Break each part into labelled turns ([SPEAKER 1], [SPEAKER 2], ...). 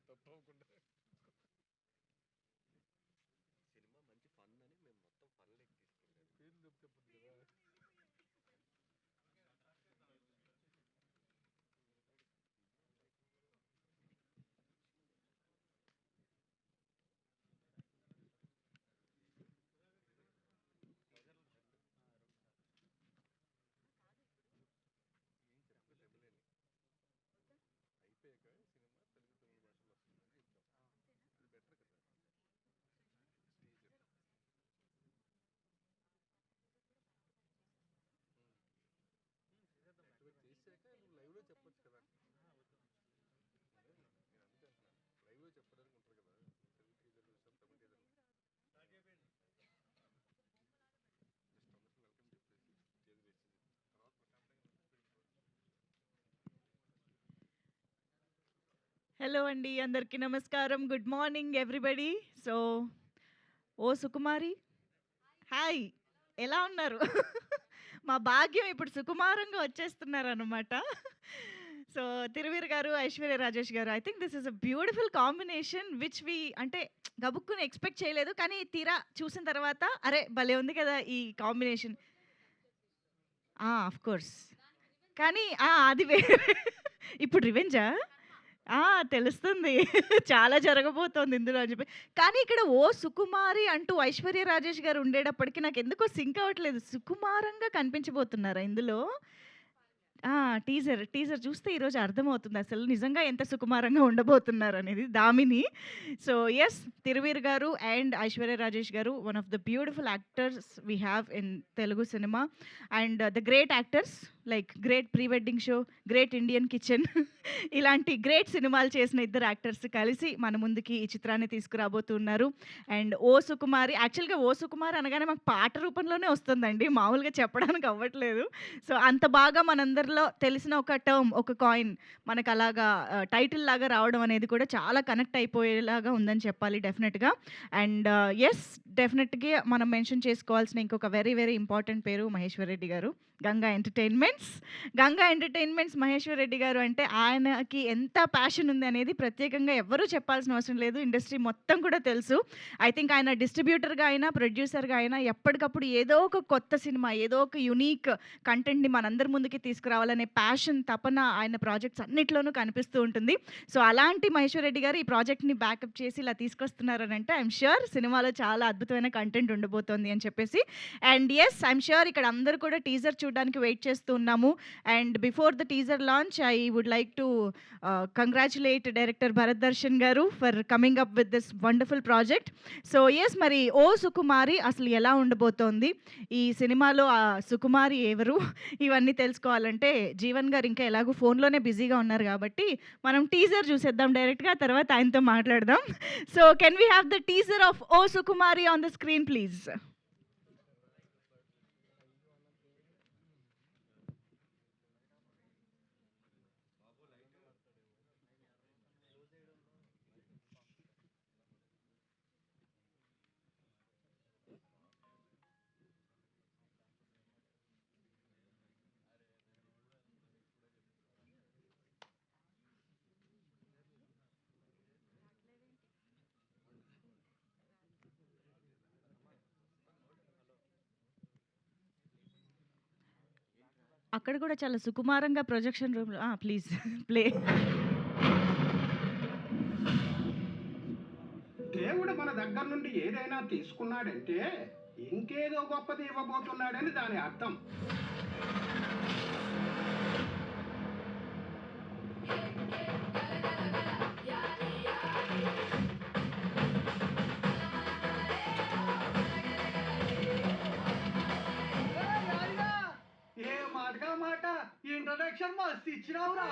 [SPEAKER 1] తప్పకుండా సినిమా మంచి ఫన్ అని మేము మొత్తం ఫన్ లెక్క తీసుకెళ్ళాము. పేరు చెప్తుంది కదా. ఏం చెప్పలేని అయిపోయాక సినిమా తెలుగు తమిళ భాషలో వస్తుందని చెప్తాం. అది బెటర్ కదా. టీజర్ యాక్టివేట్ చేసాక నువ్వు లైవ్లో చెప్పొచ్చు కదా. నేను అందుకే అంటున్నాను, లైవ్లో చెప్పడానికి ఉంటుంది కదా. తెలుగు టీజర్ చూసాం, తమిళ టీజర్ జస్ట్ అందరికి వెల్కమ్ చెప్పేసి చేసి వేసింది తర్వాత
[SPEAKER 2] హలో అండి, అందరికీ నమస్కారం. Good morning everybody. సో ఓ సుకుమారి, హాయ్, ఎలా ఉన్నారు? మా భాగ్యం ఇప్పుడు సుకుమారంగా వచ్చేస్తున్నారు అనమాట. సో తిరువీర్ గారు, ఐశ్వర్య రాజేష్ గారు, I think this is a beautiful combination which we అంటే గబుక్కుని ఎక్స్పెక్ట్ చేయలేదు, కానీ తీరా చూసిన తర్వాత అరే భలే ఉంది కదా ఈ కాంబినేషన్. ఆఫ్ కోర్స్, కానీ అది వేరే. ఇప్పుడు రివెంజా? తెలుస్తుంది. చాలా జరగబోతోంది ఇందులో అని చెప్పి. కానీ ఇక్కడ ఓ సుకుమారి అంటూ ఐశ్వర్య రాజేష్ గారు ఉండేటప్పటికి నాకెందుకో సింక్ అవ్వట్లేదు. సుకుమారంగా కనిపించబోతున్నారా ఇందులో? టీజర్ చూస్తే ఈరోజు అర్థమవుతుంది అసలు నిజంగా ఎంత సుకుమారంగా ఉండబోతున్నారనేది. దామిని. సో యెస్, తిరువీర్ గారు అండ్ ఐశ్వర్య రాజేష్ గారు one of the beautiful actors we have in Telugu cinema. And the great actors like great pre wedding show, great Indian kitchen ఇలాంటి గ్రేట్ సినిమాలు చేసిన ఇద్దరు యాక్టర్స్ కలిసి మన ముందుకి ఈ చిత్రాన్ని తీసుకురాబోతున్నారు. అండ్ ఓ సుకుమారి, యాక్చువల్గా ఓ సుకుమారి అనగానే మాకు పాట రూపంలోనే వస్తుందండి, మామూలుగా చెప్పడానికి అవ్వట్లేదు. సో అంత బాగా మనందరిలో తెలిసిన ఒక టర్మ్, ఒక కాయిన్ మనకు అలాగా టైటిల్ లాగా రావడం అనేది కూడా చాలా కనెక్ట్ అయిపోయేలాగా ఉందని చెప్పాలి డెఫినెట్గా. అండ్ ఎస్, డెఫినెట్గా మనం మెన్షన్ చేసుకోవాల్సిన ఇంకొక వెరీ వెరీ ఇంపార్టెంట్ పేరు మహేశ్వర్ రెడ్డి గారు, గంగా ఎంటర్టైన్మెంట్స్. గంగా ఎంటర్టైన్మెంట్స్ మహేశ్వర్ రెడ్డి గారు అంటే ఆయనకి ఎంత ప్యాషన్ ఉంది అనేది ప్రత్యేకంగా ఎవ్వరూ చెప్పాల్సిన అవసరం లేదు, ఇండస్ట్రీ మొత్తం కూడా తెలుసు. ఐ థింక్ ఆయన డిస్ట్రిబ్యూటర్గా అయినా ప్రొడ్యూసర్గా అయినా ఎప్పటికప్పుడు ఏదో ఒక కొత్త సినిమా, ఏదో ఒక యునీక్ కంటెంట్ని మనందరి ముందుకి తీసుకురావాలనే ప్యాషన్, తపన ఆయన ప్రాజెక్ట్స్ అన్నిట్లోనూ కనిపిస్తూ ఉంటుంది. సో అలాంటి మహేశ్వర్ రెడ్డి గారు ఈ ప్రాజెక్ట్ని బ్యాకప్ చేసి ఇలా తీసుకొస్తున్నారని అంటే ఐఎమ్ ష్యూర్ సినిమాలో చాలా అద్భుతమైన కంటెంట్ ఉండబోతోంది అని చెప్పేసి. అండ్ ఎస్, ఐఎమ్ ష్యూర్ ఇక్కడ అందరూ కూడా టీజర్ చూడడానికి వెయిట్ చేస్తూ ఉన్నాము. And before the teaser launch I would like to congratulate director Bharat Darshan garu for coming up with this wonderful project. So yes, మరి ఓ సుకుమారి అసలు ఎలా ఉండబోతోంది, ఈ సినిమాలో ఆ సుకుమారి ఎవరు, ఇవన్నీ తెలుసుకోవాలంటే జీవన్ గారు ఇంకా ఎలాగో ఫోన్లోనే బిజీగా ఉన్నారు కాబట్టి మనం టీజర్ చూసేద్దాం డైరెక్ట్గా, తర్వాత ఆయనతో మాట్లాడదాం. So can we have the teaser of O Sukumari on the screen please? అక్కడ కూడా చాలా సుకుమారంగా ప్రొజెక్షన్ రూమ్‌లో ప్లీజ్ ప్లే.
[SPEAKER 3] దేవుడు మన దగ్గర నుండి ఏదైనా తీసుకున్నాడంటే ఇంకేదో గొప్పది ఇవ్వబోతున్నాడని దాని అర్థం. ఏ మాటగా మాట, ఇంట్రడక్షన్ మస్తు ఇచ్చినావురా.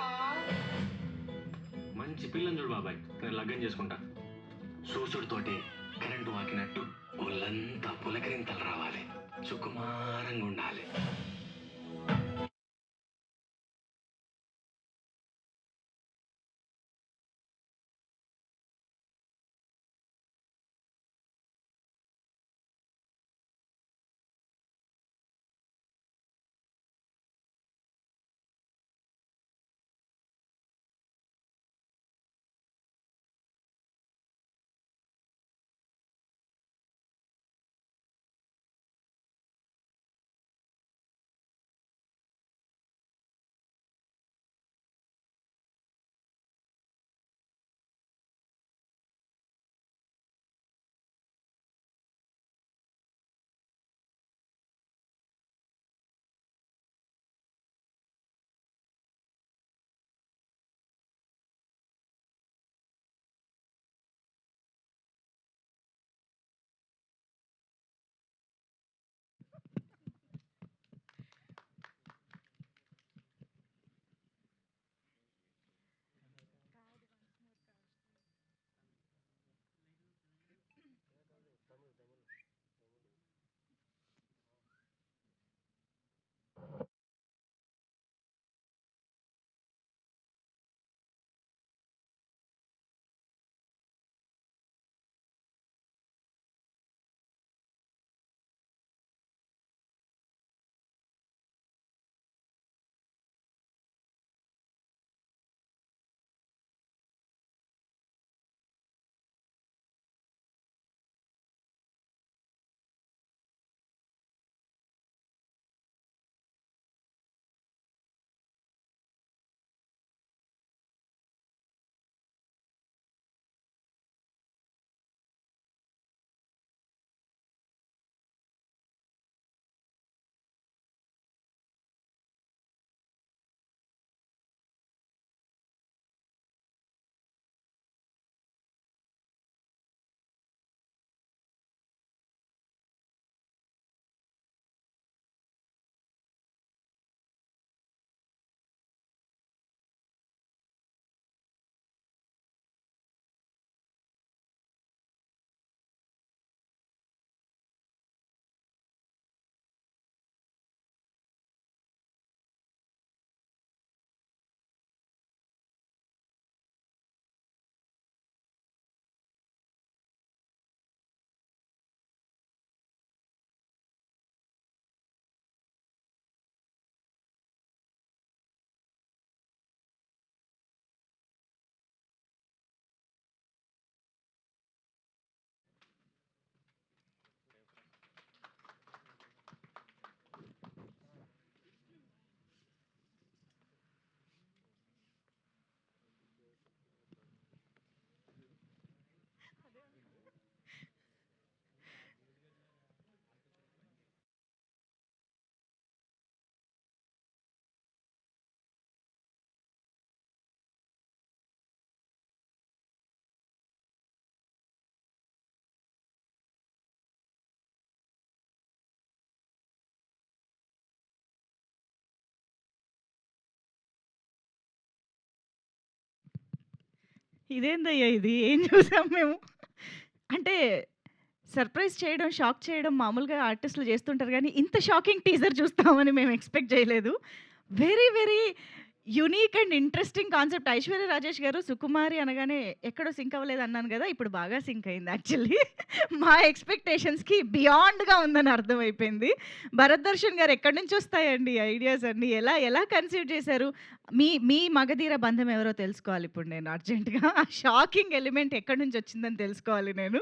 [SPEAKER 4] మంచి పిల్లని చూడు బాబాయ్, నేను లగ్గం చేసుకుంటా. సూసుడితోటి కరెంటు వాకినట్టు ఒళ్ళంతా పులకరింతలు రావాలి, సుకుమారంగా ఉండాలి.
[SPEAKER 2] ఇదేందయ్యా ఇది? ఏం చూసాం మేము? అంటే సర్ప్రైజ్ చేయడం, షాక్ చేయడం మామూలుగా ఆర్టిస్టులు చేస్తుంటారు గానీ, ఇంత షాకింగ్ టీజర్ చూస్తామని మేము ఎక్స్‌పెక్ట్ చేయలేదు. Very, very unique and interesting concept. Aishwarya Rajesh గారు 'సుకుమారి' అనగానే ఎక్కడో సింక్ అవ్వలేదు అన్నాను గదా! ఇప్పుడు బాగా సింక్ అయింది యాక్చువల్లీ. మా ఎక్స్‌పెక్టేషన్స్‌కి బియాండ్‌గా ఉందని అర్థమైపోయింది. భరత్ దర్శన్ గారు ఎక్కడి నుంచి వస్తాయండి ఈ ఐడియాస్ అన్నీ? ఎలా ఎలా కన్సీవ్ చేశారు? మీ మీ మగధీర బంధం ఎవరో తెలుసుకోవాలి ఇప్పుడు నేను అర్జెంట్‌గా. ఆ షాకింగ్ ఎలిమెంట్ ఎక్కడి నుంచి వచ్చిందని తెలుసుకోవాలి నేను.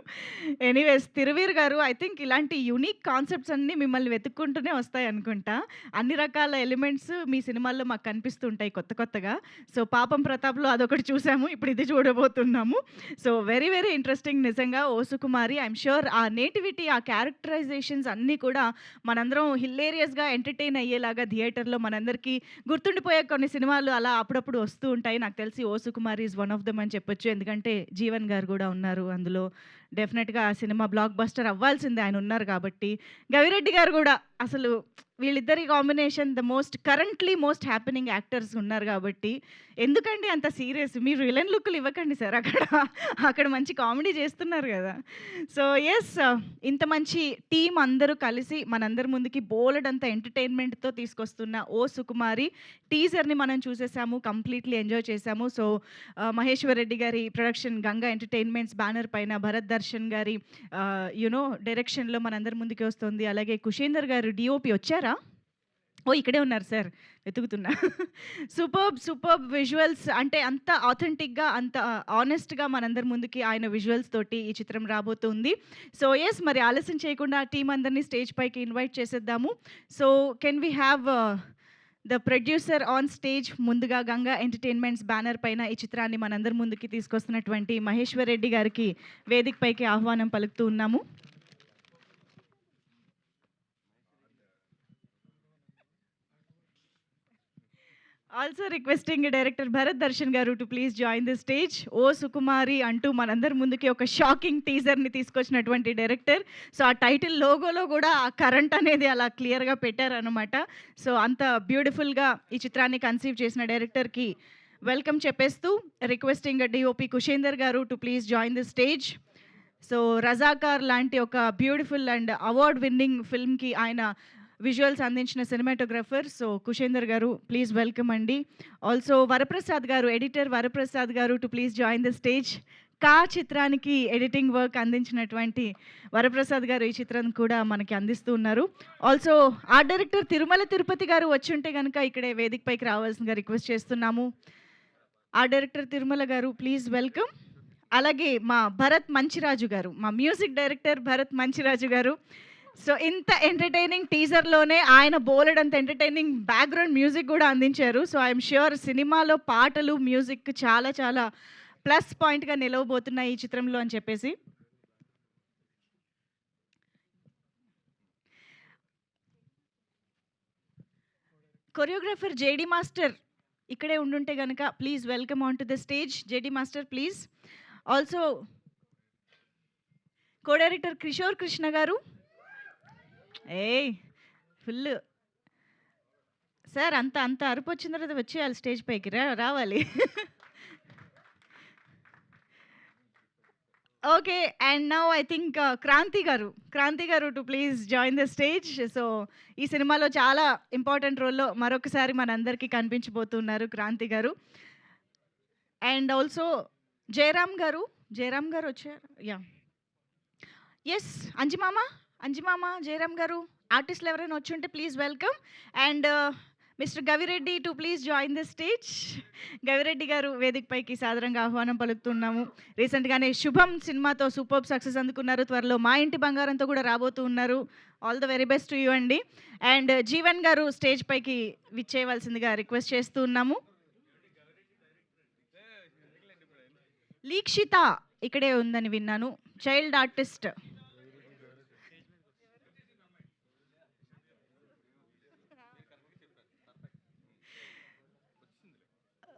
[SPEAKER 2] ఎనీవేస్ 'తిరువీర్' గారు ఐ థింక్ ఇలాంటి యూనిక్ కాన్సెప్ట్స్ అన్నీ మిమ్మల్ని వెతుక్కుంటూనే వస్తాయనుకుంటా. అన్ని రకాల ఎలిమెంట్స్ మీ సినిమాల్లో మాకు కనిపిస్తుంటాయి కొత్తగా. సో 'పాపం ప్రతాప్‌లో' అదొకటి చూసాము. ఇప్పుడు ఇది చూడబోతున్నాము. సో వెరీ, వెరీ ఇంట్రెస్టింగ్ నిజంగా 'ఓ సుకుమారి'. ఐయామ్ ష్యూర్ ఆ నేటివిటీ, ఆ క్యారెక్టరైజేషన్స్ అన్నీ కూడా మనందరం హిల్లేరియస్‌గా ఎంటర్‌టైన్ అయ్యేలాగా థియేటర్‌లో మనందరికీ గుర్తుండిపోయే కొన్ని సినిమాలు అలా అప్పుడప్పుడు వస్తూ ఉంటాయి. నాకు తెలిసి 'ఓ Sukumari' is one of them అని చెప్పొచ్చు. ఎందుకంటే జీవన్ గారు కూడా ఉన్నారు అందులో. డెఫినెట్‌గా ఆ సినిమా బ్లాక్ బస్టర్ అవ్వాల్సిందే ఆయన ఉన్నారు కాబట్టి. గవిరెడ్డి గారు కూడా అసలు వీళ్ళిద్దరి combination currently most happening actors ఉన్నారు కాబట్టి, ఎందుకండి అంత సీరియస్? మీరు విలన్ లుక్‌లు ఇవ్వకండి సార్ అక్కడ. అక్కడ మంచి కామెడీ చేస్తున్నారు గదా! సో యెస్, ఇంత మంచి టీమ్ అందరూ కలిసి మనందరి ముందుకి బోలెడంత ఎంటర్‌టైన్‌మెంట్‌తో తీసుకొస్తున్న 'ఓ సుకుమారి' టీజర్‌ని మనం చూసేసాము. కంప్లీట్‌లీ ఎంజాయ్ చేసాము. సో మహేశ్వర్ రెడ్డి గారి ప్రొడక్షన్ 'గంగా ఎంటర్‌టైన్‌మెంట్స్' బ్యానర్ పైన భరత్ దర్శన్ గారి డైరెక్షన్‌లో మనందరి ముందుకి వస్తుంది. అలాగే కుషేందర్ గారు డీఓపీ వచ్చారా? ఓహ్! ఇక్కడే ఉన్నారు సార్. వెతుకుతున్నా. సూపర్బ్ విజువల్స్, అంటే అంత ఆథెంటిక్‌గా, అంత ఆనెస్ట్‌గా మనందరి ముందుకి ఆయన విజువల్స్ తోటి ఈ చిత్రం రాబోతుంది. సో యెస్, మరి ఆలస్యం చేయకుండా ఆ టీమ్ అందరిని స్టేజ్ పైకి ఇన్వైట్ చేసేద్దాము. So can we have the producer on stage? ముందుగా 'గంగా ఎంటర్‌టైన్‌మెంట్స్' బ్యానర్ పైన ఈ చిత్రాన్ని మనందరి ముందుకి తీసుకొస్తున్నటువంటి మహేశ్వర్ రెడ్డి గారికి వేదిక పైకి ఆహ్వానం పలుకుతూ ఉన్నాము. Also requesting director Bharat Darshan garu to please join the stage. 'O Sukumari' అంటూ మనందరి ముందుకి ఒక షాకింగ్ టీజర్‌ని తీసుకొచ్చినటువంటి డైరెక్టర్. సో ఆ టైటిల్ లోగోలో కూడా ఆ కరెంట్ అనేది అలా క్లియర్‌గా పెట్టారనమాట. సో అంత బ్యూటిఫుల్‌గా ఈ చిత్రాన్ని కన్సీవ్ చేసిన డైరెక్టర్‌కి వెల్కమ్ చెప్పేస్తూ రిక్వెస్టింగ్ డిఓపి కుషేందర్ గారు to please join the stage. So 'Razakar' లాంటి ఒక బ్యూటిఫుల్ అండ్ అవార్డ్ విన్నింగ్ ఫిల్మ్‌కి ఆయన విజువల్స్ అందించిన సినిమాటోగ్రఫర్. సో కుషేందర్ గారు ప్లీజ్ వెల్కమ్ అండి. ఆల్సో వరప్రసాద్ గారు, ఎడిటర్ వరప్రసాద్ గారు to please join the stage. 'కా' చిత్రానికి ఎడిటింగ్ వర్క్ అందించినటువంటి వరప్రసాద్ గారు ఈ చిత్రం కూడా మనకి అందిస్తూ ఉన్నారు. Also art director Tirumala Tirupati గారు వచ్చుంటే కనుక ఇక్కడే వేదిక పైకి రావాల్సిందిగా రిక్వెస్ట్ చేస్తున్నాము. ఆర్ట్ డైరెక్టర్ తిరుమల గారు ప్లీజ్ వెల్కమ్. అలాగే మా భరత్ మంచిరాజు గారు, మా మ్యూజిక్ డైరెక్టర్ భరత్ మంచిరాజు గారు. సో ఇంత ఎంటర్‌టైనింగ్ టీజర్‌లోనే ఆయన బోలెడంత ఎంటర్‌టైనింగ్ బ్యాక్‌గ్రౌండ్ మ్యూజిక్ కూడా అందించారు. సో ఐయామ్ ష్యూర్ సినిమాలో పాటలు, మ్యూజిక్ చాలా చాలా ప్లస్ పాయింట్‌గా నిలవబోతున్నాయి ఈ చిత్రంలో అని చెప్పేసి. కొరియోగ్రాఫర్ జేడీ మాస్టర్ ఇక్కడే ఉండుంటే గనక please welcome on to the stage. JD master please. Also co director Kishore Krishna గారు. ఏయ్ ఫుల్లు సార్, అంత అంత అరుపు వచ్చిన తర్వాత వచ్చేయాలి స్టేజ్ పైకి, రావాలి. Okay, and now I think Kranti garu to please join the stage. So ఈ సినిమాలో చాలా ఇంపార్టెంట్ రోల్లో మరొకసారి మనందరికీ కనిపించబోతున్నారు క్రాంతి గారు. అండ్ ఆల్సో జయరామ్ గారు వచ్చారు. యా ఎస్, అంజిమామ జయరామ్ గారు, ఆర్టిస్టులు ఎవరైనా వచ్చి ఉంటే please welcome. And mister Gavireddy to please join the stage. Gavireddy garu వేదిక పైకి సాదరంగా ఆహ్వానం పలుకుతున్నాము. రీసెంట్గానే శుభం సినిమాతో సూపర్ సక్సెస్ అందుకున్నారు. త్వరలో మా ఇంటి బంగారంతో కూడా రాబోతూ ఉన్నారు. All the very best to you అండి. అండ్ జీవన్ గారు స్టేజ్ పైకి విచ్చేయవలసిందిగా రిక్వెస్ట్ చేస్తూ ఉన్నాము. లీక్షిత ఇక్కడే ఉందని విన్నాను, చైల్డ్ ఆర్టిస్ట్.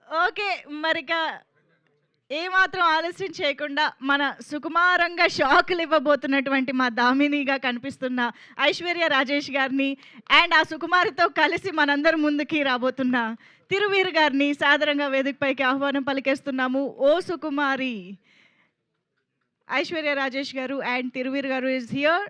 [SPEAKER 2] ఓకే, మరిక ఏమాత్రం ఆలస్యం చేయకుండా మన సుకుమారంగా షాకులు ఇవ్వబోతున్నటువంటి మా దామినిగా కనిపిస్తున్న ఐశ్వర్య రాజేష్ గారిని అండ్ ఆ సుకుమారితో కలిసి మనందరం ముందుకి రాబోతున్న తిరువీర్ గారిని సాదరంగా వేదికపైకి ఆహ్వానం పలికేస్తున్నాము. ఓ సుకుమారి ఐశ్వర్య రాజేష్ గారు and Thiruveer garu is here.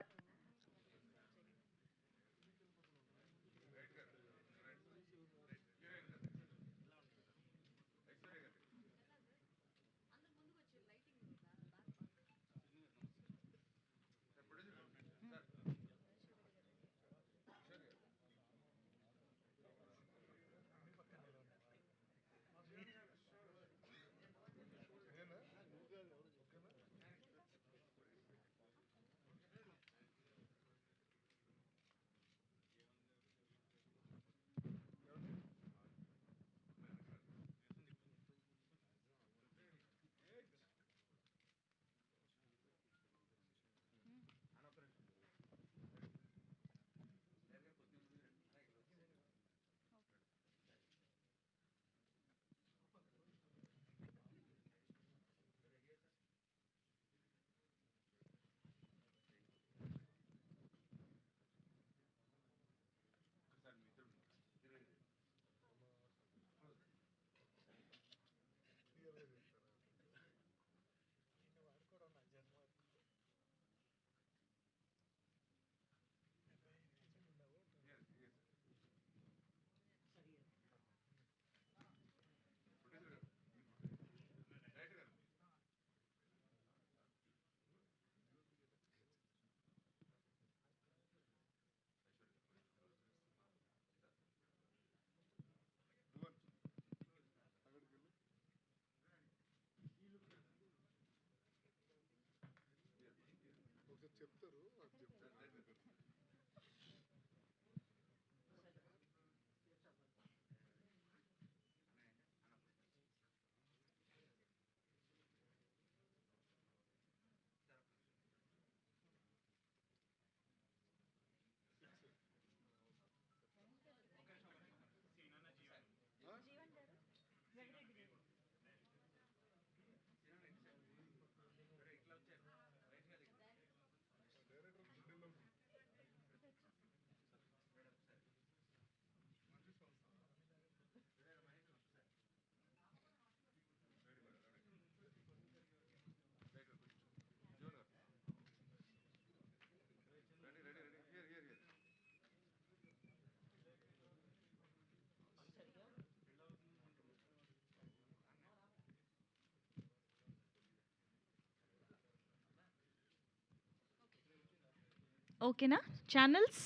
[SPEAKER 2] ఓకేనా ఛానల్స్?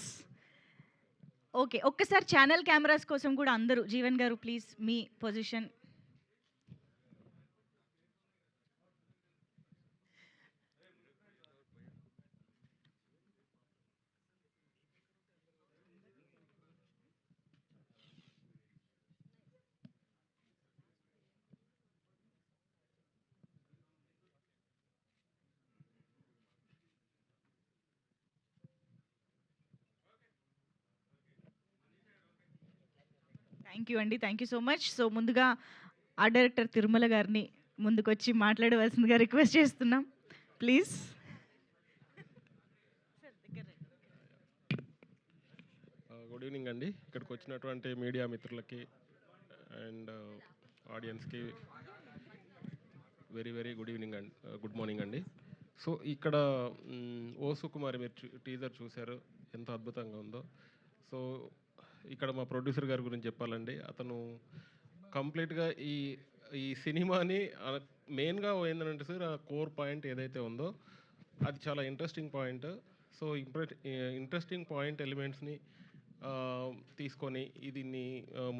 [SPEAKER 2] ఓకే, ఒక్కసారి ఛానల్ కెమెరాస్ కోసం కూడా అందరూ జీవన్ గారు ప్లీజ్ మీ పొజిషన్. థ్యాంక్ యూ అండి, thank you so much. So ముందుగా ఆర్ట్ డైరెక్టర్ తిరుమల గారిని ముందుకొచ్చి మాట్లాడవలసిందిగా రిక్వెస్ట్ చేస్తున్నాం ప్లీజ్.
[SPEAKER 5] గుడ్ ఈవినింగ్ అండి. ఇక్కడికి వచ్చినటువంటి మీడియా మిత్రులకి అండ్ ఆడియన్స్కి వెరీ వెరీ గుడ్ ఈవినింగ్ అండి, గుడ్ మార్నింగ్ అండి. సో ఇక్కడ ఓ సుకుమారి మీరు టీజర్ చూశారు, ఎంత అద్భుతంగా ఉందో. సో ఇక్కడ మా ప్రొడ్యూసర్ గారి గురించి చెప్పాలండి. అతను కంప్లీట్గా ఈ ఈ సినిమాని మెయిన్గా ఏంటంటే సార్, ఆ కోర్ పాయింట్ ఏదైతే ఉందో అది చాలా interesting point. So interesting point ఎలిమెంట్స్ని తీసుకొని దీన్ని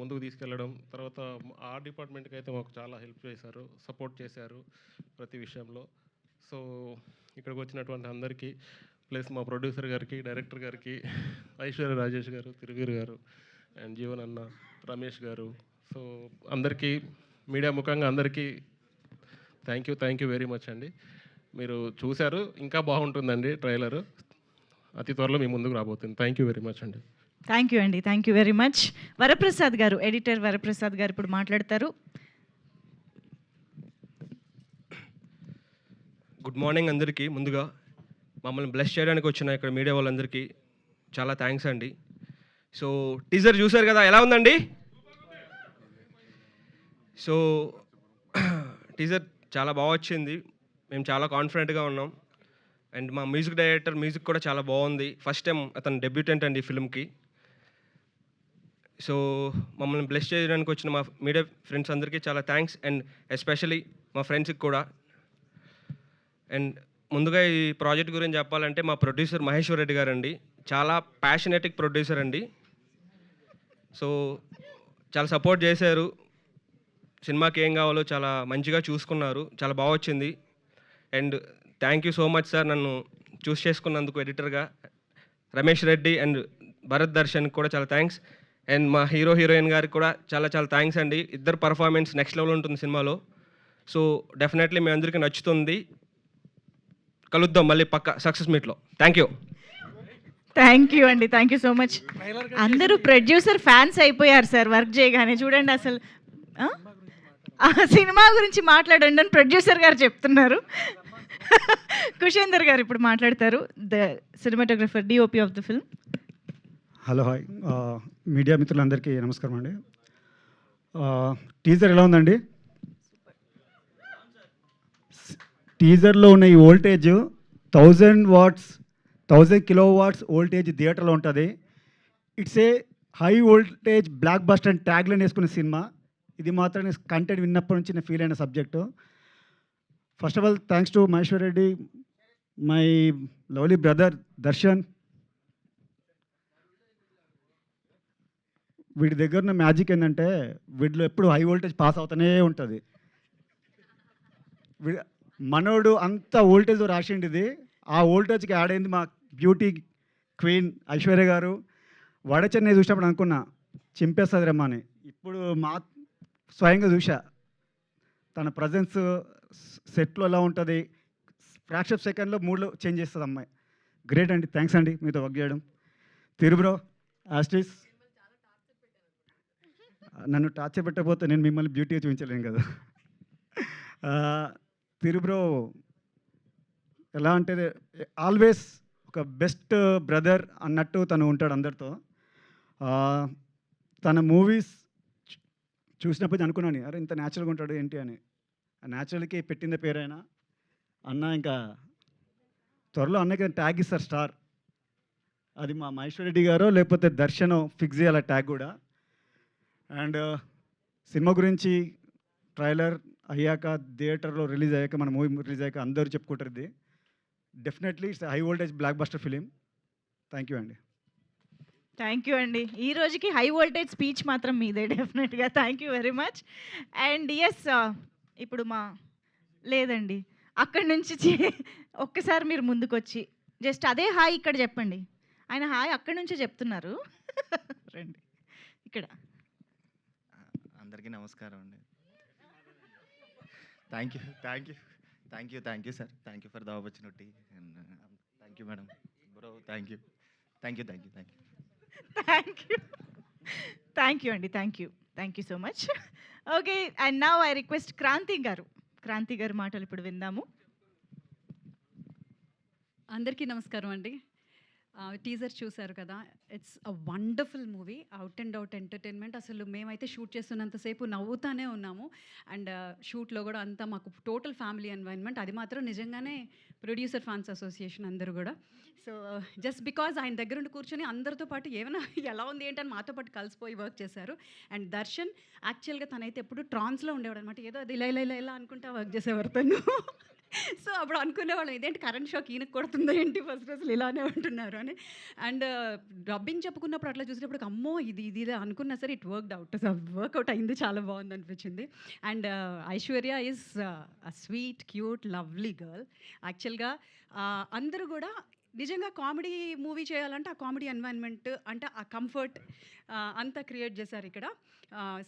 [SPEAKER 5] ముందుకు తీసుకెళ్ళడం, తర్వాత ఆర్ట్ డిపార్ట్మెంట్కి అయితే మాకు చాలా హెల్ప్ చేశారు, సపోర్ట్ చేశారు ప్రతి విషయంలో. సో ఇక్కడికి వచ్చినటువంటి అందరికీ, ప్లస్ మా ప్రొడ్యూసర్ గారికి, డైరెక్టర్ గారికి, ఐశ్వర్య రాజేష్ గారు, తిరువీర్ గారు అండ్ జీవన్ అన్న, రమేష్ గారు, సో అందరికీ మీడియా ముఖంగా అందరికీ థ్యాంక్ యూ వెరీ మచ్ అండి. మీరు చూశారు, ఇంకా బాగుంటుందండి ట్రైలరు, అతి త్వరలో మీ ముందుకు రాబోతుంది. థ్యాంక్ యూ వెరీ మచ్ అండి.
[SPEAKER 2] థ్యాంక్ యూ అండి, thank you very much. Varaprasad గారు, ఎడిటర్ వరప్రసాద్ గారు ఇప్పుడు మాట్లాడతారు.
[SPEAKER 6] గుడ్ మార్నింగ్ అందరికీ. ముందుగా మమ్మల్ని బ్లెస్ చేయడానికి వచ్చిన ఇక్కడ మీడియా వాళ్ళందరికీ చాలా థ్యాంక్స్ అండి. సో టీజర్ చూశారు కదా, ఎలా ఉందండి? సో టీజర్ చాలా బాగా వచ్చింది, మేము చాలా కాన్ఫిడెంట్గా ఉన్నాం. అండ్ మా మ్యూజిక్ డైరెక్టర్ మ్యూజిక్ కూడా చాలా బాగుంది. ఫస్ట్ టైం అతను డెబ్యూటెంట్ అండి ఈ ఫిల్మ్కి. సో మమ్మల్ని బ్లెస్ చేయడానికి వచ్చిన మా మీడియా ఫ్రెండ్స్ అందరికీ చాలా థ్యాంక్స్, అండ్ ఎస్పెషలీ మా ఫ్రెండ్స్కి కూడా. అండ్ ముందుగా ఈ ప్రాజెక్ట్ గురించి చెప్పాలంటే మా ప్రొడ్యూసర్ మహేశ్వర్ రెడ్డి గారు అండి, చాలా ప్యాషనెటిక్ ప్రొడ్యూసర్ అండి. సో చాలా సపోర్ట్ చేశారు, సినిమాకి ఏం కావాలో చాలా మంచిగా చూసుకున్నారు, చాలా బాగా వచ్చింది. And thank you so much sir, నన్ను చూస్ చేసుకున్నందుకు ఎడిటర్గా. రమేష్ రెడ్డి అండ్ భరత్ దర్శన్కి కూడా చాలా థ్యాంక్స్. అండ్ మా హీరో హీరోయిన్ గారికి కూడా చాలా చాలా థ్యాంక్స్ అండి. ఇద్దరు పర్ఫార్మెన్స్ నెక్స్ట్ లెవెల్ ఉంటుంది సినిమాలో. సో డెఫినెట్లీ మీ అందరికీ నచ్చుతుంది. కలుద్దాం మళ్ళీ పక్క సక్సెస్ మీట్లో. Thank you.
[SPEAKER 2] థ్యాంక్ యూ అండి, థ్యాంక్ యూ సో మచ్. అందరూ ప్రొడ్యూసర్ ఫ్యాన్స్ అయిపోయారు సార్ వర్క్ చేయగానే. చూడండి అసలు సినిమా గురించి మాట్లాడండి అని ప్రొడ్యూసర్ గారు చెప్తున్నారు. కుషేందర్ గారు ఇప్పుడు మాట్లాడతారు, the cinematographer, DOP of the film.
[SPEAKER 7] Hello, hi media మిత్రులందరికీ నమస్కారం అండి. టీజర్ ఎలా ఉందండి? టీజర్లో ఉన్న ఈ వోల్టేజ్ 1000 కిలోవాట్స్ వోల్టేజ్ థియేటర్లో ఉంటుంది. It's a high voltage block buster and tagline వేసుకునే సినిమా. ఇది మాత్రం కంటెంట్ విన్నప్పటి నుంచి నేను ఫీల్ అయిన subject. First of all thanks to Maheshwar Reddy, my lovely brother Darshan. వీడి దగ్గర ఉన్న మ్యాజిక్ ఏంటంటే వీడిలో ఎప్పుడు హై వోల్టేజ్ పాస్ అవుతూనే ఉంటుంది. మనోడు అంత వోల్టేజ్ రాసిండిది, ఆ వోల్టేజ్కి యాడ్ అయింది మా బ్యూటీ క్వీన్ ఐశ్వర్య గారు. వడచెన్నై చూసినప్పుడు అనుకున్నా చింపేస్తుంది రమ్మా అని. ఇప్పుడు మా స్వయంగా చూసా తన ప్రజెన్స్ సెట్లో ఎలా ఉంటుంది, ఫ్రాక్షన్ ఆఫ్ సెకండ్లో మూడ్లో చేంజ్ చేస్తుంది అమ్మాయి. గ్రేట్ అండి, థ్యాంక్స్ అండి మీతో వర్క్ చేయడం. తిరుబ్రో ఆస్టిస్, నన్ను టార్చర్ పెట్టకపోతే నేను మిమ్మల్ని బ్యూటీగా చూపించలేను కదా. తిరుబ్రో ఎలా అంటే ఆల్వేస్ ఒక బెస్ట్ బ్రదర్ అన్నట్టు తను ఉంటాడు అందరితో. తన మూవీస్ చూసినప్పుడు అనుకున్నాను, అరే ఇంత న్యాచురల్గా ఉంటాడు ఏంటి అని. ఆ న్యాచురల్కి పెట్టిందే పేరైనా అన్న. ఇంకా త్వరలో అన్నకి ట్యాగ్ ఇస్తారు స్టార్. అది మా మహేశ్వర్ రెడ్డి గారో లేకపోతే దర్శనం ఫిక్స్ చేయాలి ట్యాగ్ కూడా. అండ్ సినిమా గురించి ట్రైలర్ అయ్యాక థియేటర్లో రిలీజ్ అయ్యాక, మన మూవీ రిలీజ్ అయ్యాక అందరూ చెప్పుకుంటారు ఇది. Definitely it's high voltage blockbuster film. Thank you అండి.
[SPEAKER 2] థ్యాంక్ యూ అండి. ఈ రోజుకి హై వోల్టేజ్ స్పీచ్ మాత్రం మీదే డెఫినెట్గా. Thank you very much. And yes, ఇప్పుడు లేదండి అక్కడి నుంచి ఒక్కసారి మీరు ముందుకు వచ్చి జస్ట్ అదే హాయ్ ఇక్కడ చెప్పండి. ఆయన హాయ్ అక్కడి నుంచే చెప్తున్నారు. రండి ఇక్కడ.
[SPEAKER 8] అందరికీ నమస్కారం అండి. Thank you sir, thank you for the opportunity. Thank you madam, bro, thank you
[SPEAKER 2] అండి, thank you so much. Okay, and now I request Kranti garu మాటలు ఇప్పుడు విందాము.
[SPEAKER 9] అందరికీ నమస్కారం అండి. టీజర్ చూశారు కదా, it's a wonderful movie, out and out entertainment. అసలు మేమైతే షూట్ చేస్తున్నంతసేపు నవ్వుతానే ఉన్నాము. అండ్ షూట్లో కూడా అంతా మాకు టోటల్ ఫ్యామిలీ ఎన్వైరన్మెంట్. అది మాత్రం నిజంగానే ప్రొడ్యూసర్ ఫ్యాన్స్ అసోసియేషన్ అందరూ కూడా. సో జస్ట్ బికాజ్ ఆయన దగ్గర ఉండి కూర్చొని అందరితో పాటు ఏమైనా ఎలా ఉంది ఏంటని మాతో పాటు కలిసిపోయి వర్క్ చేశారు. అండ్ దర్శన్ యాక్చువల్గా తనైతే ఎప్పుడు ట్రాన్స్లో ఉండేవాడు అనమాట. ఏదో అది ఇలా అనుకుంటా వర్క్ చేసేవారు తను. సో అప్పుడు అనుకునేవాళ్ళం ఇదేంటి కరెంట్ షాక్ ఈయనకు కొడుతుందో ఏంటి, ఫస్ట్ రోజులు ఇలానే ఉంటున్నారు అని. అండ్ డబ్బింగ్ చెప్పుకున్నప్పుడు అట్లా చూసినప్పుడు అమ్మో ఇది అనుకున్నా సరే ఇట్ వర్కౌట్ అయింది, చాలా బాగుంది అనిపించింది. And Aishwarya is a sweet cute lovely girl. యాక్చువల్గా అందరూ కూడా నిజంగా కామెడీ మూవీ చేయాలంటే ఆ కామెడీ ఎన్వైరన్మెంట్ అంటే ఆ కంఫర్ట్ అంతా క్రియేట్ చేశారు ఇక్కడ.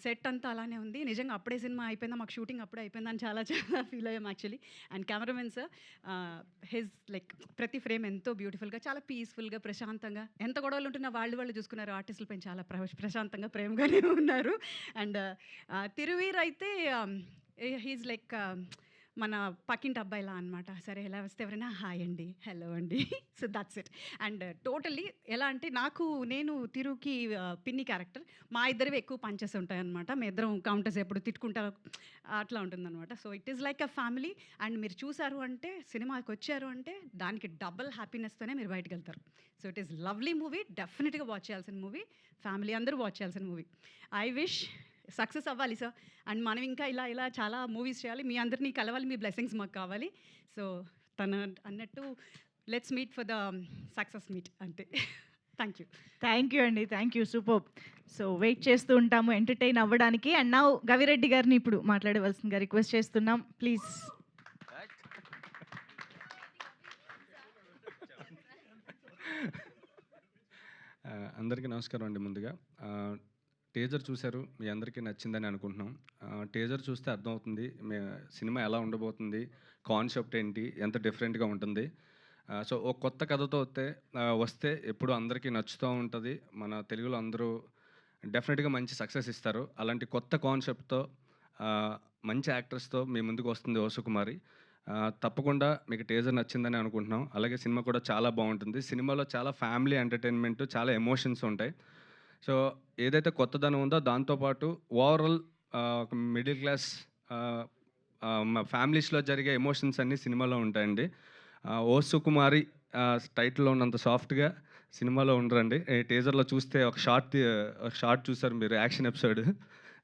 [SPEAKER 9] సెట్ అంతా అలానే ఉంది. నిజంగా అప్పుడే సినిమా అయిపోయిందా, మాకు షూటింగ్ అప్పుడే అయిపోయిందని చాలా ఫీల్ అయ్యాం actually. And cameramen sir his like ప్రతి ఫ్రేమ్ ఎంతో బ్యూటిఫుల్గా, చాలా పీస్ఫుల్గా, ప్రశాంతంగా, ఎంత గొడవలు ఉంటున్నా వాళ్ళు చూసుకున్నారు. ఆర్టిస్టులపై చాలా ప్రశాంతంగా ప్రేమగానే ఉన్నారు. అండ్ తిరువీర్ అయితే హీజ్ లైక్ మన పక్కింటి అబ్బాయిలా అనమాట. సరే ఎలా వస్తే ఎవరైనా హాయ్ అండి, హలో అండి. So that's it. And totally ఎలా అంటే నేను తిరుకి పిన్ని క్యారెక్టర్. మా ఇద్దరివి ఎక్కువ పంచెస్ ఉంటాయన్నమాట. మీ ఇద్దరం కౌంటర్స్ ఎప్పుడు తిట్టుకుంటా అట్లా ఉంటుందన్నమాట. So it is like a family. And మీరు చూసారు అంటే, సినిమాకి వచ్చారు అంటే దానికి డబుల్ హ్యాపీనెస్తోనే మీరు బయటకు వెళ్తారు. So it is lovely movie. డెఫినెట్గా వాచ్ చేయాల్సిన మూవీ. ఫ్యామిలీ అందరూ వాచ్ చేయాల్సిన మూవీ. ఐ విష్ సక్సెస్ అవ్వాలి సార్. అండ్ మనం ఇంకా ఇలా చాలా మూవీస్ చేయాలి. మీ అందరినీ కలవాలి. మీ బ్లెస్సింగ్స్ మాకు కావాలి. సో తను అన్నట్టు let's meet for the success meet అంతే. Thank you.
[SPEAKER 2] థ్యాంక్ యూ అండి. Thank you. Super. So wait చేస్తూ ఉంటాము ఎంటర్టైన్ అవ్వడానికి. అండ్ నా గవిరెడ్డి గారిని ఇప్పుడు మాట్లాడవలసిందిగా రిక్వెస్ట్ చేస్తున్నాం ప్లీజ్.
[SPEAKER 10] అందరికీ నమస్కారం అండి. ముందుగా టీజర్ చూశారు, మీ అందరికీ నచ్చిందని అనుకుంటున్నాం. టీజర్ చూస్తే అర్థమవుతుంది సినిమా ఎలా ఉండబోతుంది, కాన్సెప్ట్ ఏంటి, ఎంత డిఫరెంట్గా ఉంటుంది. సో ఒక కొత్త కథతో వస్తే ఎప్పుడు అందరికీ నచ్చుతూ ఉంటుంది. మన తెలుగులో అందరూ డెఫినెట్గా మంచి సక్సెస్ ఇస్తారు. అలాంటి కొత్త కాన్సెప్ట్తో మంచి యాక్టర్స్తో మీ ముందుకు వస్తుంది ఓ సుకుమారి. తప్పకుండా మీకు టీజర్ నచ్చిందని అనుకుంటున్నాం. అలాగే సినిమా కూడా చాలా బాగుంటుంది. సినిమాలో చాలా ఫ్యామిలీ ఎంటర్టైన్మెంట్, చాలా ఎమోషన్స్ ఉంటాయి. సో ఏదైతే కొత్తదనం ఉందో దాంతోపాటు ఓవరాల్ ఒక మిడిల్ క్లాస్ ఫ్యామిలీస్లో జరిగే ఎమోషన్స్ అన్నీ సినిమాలో ఉంటాయండి. ఓ సుకుమారి టైటిల్లో ఉన్నంత సాఫ్ట్గా సినిమాలో ఉండరండి. టీజర్లో చూస్తే ఒక షార్ట్ చూసారు మీరు, యాక్షన్ ఎపిసోడ్.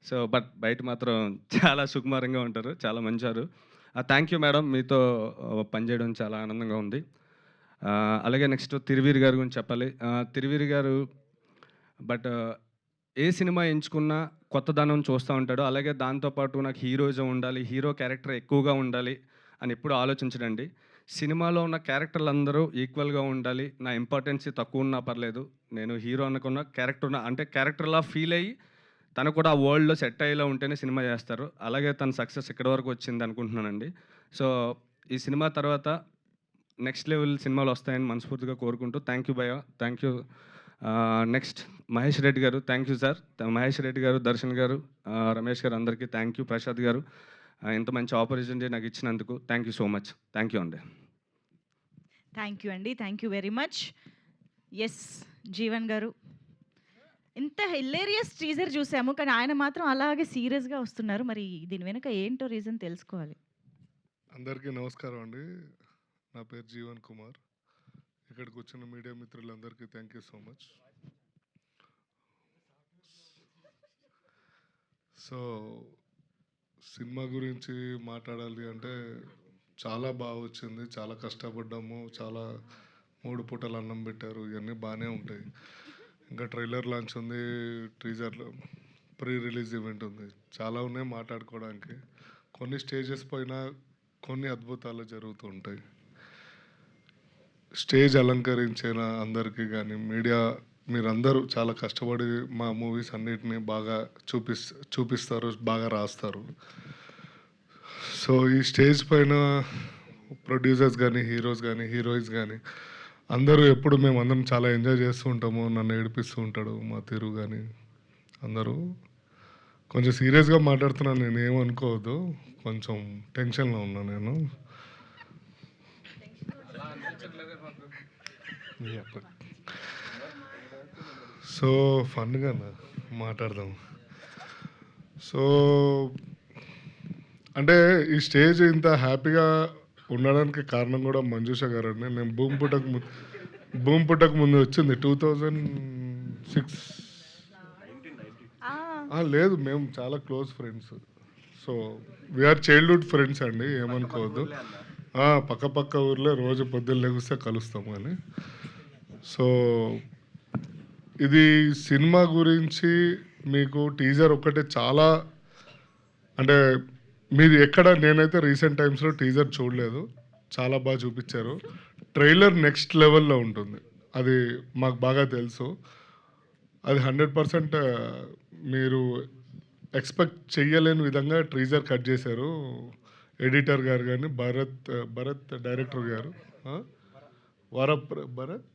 [SPEAKER 10] సో బట్ బయట మాత్రం చాలా సుకుమారంగా ఉంటారు, చాలా మంచారు. థ్యాంక్ యూ మేడం, మీతో పనిచేయడం చాలా ఆనందంగా ఉంది. అలాగే నెక్స్ట్ తిరువీరి గారి గురించి చెప్పాలి. తిరువీరి గారు ఏ సినిమా ఎంచుకున్నా కొత్తదనం చూస్తూ ఉంటాడు. అలాగే దాంతోపాటు నాకు హీరోయిజం ఉండాలి, హీరో క్యారెక్టర్ ఎక్కువగా ఉండాలి అని ఎప్పుడు ఆలోచించడండి. సినిమాలో ఉన్న క్యారెక్టర్లు అందరూ ఈక్వల్గా ఉండాలి, నా ఇంపార్టెన్సీ తక్కువ ఉన్నా పర్లేదు, నేను హీరో అనుకున్న క్యారెక్టర్లా ఫీల్ అయ్యి తను కూడా ఆ వరల్డ్లో సెట్ అయ్యేలా ఉంటేనే సినిమా చేస్తారు. అలాగే తన సక్సెస్ ఇక్కడి వరకు వచ్చింది అనుకుంటున్నానండి. సో ఈ సినిమా తర్వాత నెక్స్ట్ లెవెల్ సినిమాలు వస్తాయని మనస్ఫూర్తిగా కోరుకుంటూ థ్యాంక్ యూ భయ్య, thank you. Next Mahesh Reddy garu, thank you sir. Mahesh Reddy garu, Darshan గారు, రమేష్ గారు అందరికీ థ్యాంక్ యూ. ప్రసాద్ గారు ఇంత మంచి ఆపర్చునిటీ నాకు ఇచ్చినందుకు thank you so much. Thank you అండి.
[SPEAKER 2] థ్యాంక్ యూ అండి. Thank you very much. Yes Jeevan గారు, ఇంత హిలేరియస్ టీజర్ చూసాము కానీ ఆయన మాత్రం అలాగే సీరియస్గా వస్తున్నారు. మరి దీని వెనుక ఏంటో రీజన్ తెలుసుకోవాలి.
[SPEAKER 11] అందరికీ నమస్కారం అండి. నా పేరు జీవన్ కుమార్. ఇక్కడికి వచ్చిన మీడియా మిత్రులందరికీ thank you so much. So cinema గురించి మాట్లాడాలి అంటే చాలా బాగా వచ్చింది, చాలా కష్టపడ్డాము, చాలా 3 పూటలు అన్నం పెట్టారు, ఇవన్నీ బాగానే ఉంటాయి. ఇంకా ట్రైలర్ లాంచ్ ఉంది, టీజర్లో ప్రీ రిలీజ్ ఈవెంట్ ఉంది, చాలా ఉన్నాయి మాట్లాడుకోవడానికి. కొన్ని స్టేజెస్ పైన కొన్ని అద్భుతాలు జరుగుతూ ఉంటాయి. స్టేజ్ అలంకరించిన అందరికీ కానీ మీడియా మీరందరూ చాలా కష్టపడి మా మూవీస్ అన్నిటినీ బాగా చూపిస్తారు, బాగా రాస్తారు. సో ఈ స్టేజ్ పైన ప్రొడ్యూసర్స్ కానీ హీరోస్ కానీ హీరోయిన్స్ కానీ అందరూ ఎప్పుడు మేమందరం చాలా ఎంజాయ్ చేస్తూ ఉంటాము. నన్ను ఏడిపిస్తూ ఉంటాడు మా తీరు కానీ అందరూ. కొంచెం సీరియస్గా మాట్లాడుతున్నాను, నేను ఏమనుకోవద్దు, కొంచెం టెన్షన్లో ఉన్నా నేను. సో ఫన్గా మాట్లాడదాం. సో అంటే ఈ స్టేజ్ ఇంత హ్యాపీగా ఉండడానికి కారణం కూడా మంజుష గారు అండి. నేను భూమి పుట్టక ముందు వచ్చింది 2006. లేదు, మేము చాలా close friends. So we're childhood friends అండి, ఏమనుకోవద్దు. పక్క ఊర్లో రోజు పొద్దున్న లెగిస్తే కలుస్తాము అని. సో ఇది సినిమా గురించి మీకు టీజర్ ఒక్కటే చాలా అంటే మీరు ఎక్కడ, నేనైతే రీసెంట్ టైమ్స్లో టీజర్ చూడలేదు, చాలా బాగా చూపించారు. ట్రైలర్ నెక్స్ట్ లెవెల్లో ఉంటుంది, అది మాకు బాగా తెలుసు. అది 100% మీరు ఎక్స్పెక్ట్ చెయ్యలేని విధంగా టీజర్ కట్ చేశారు ఎడిటర్ గారు కానీ భరత్ డైరెక్టర్ గారు, భరత్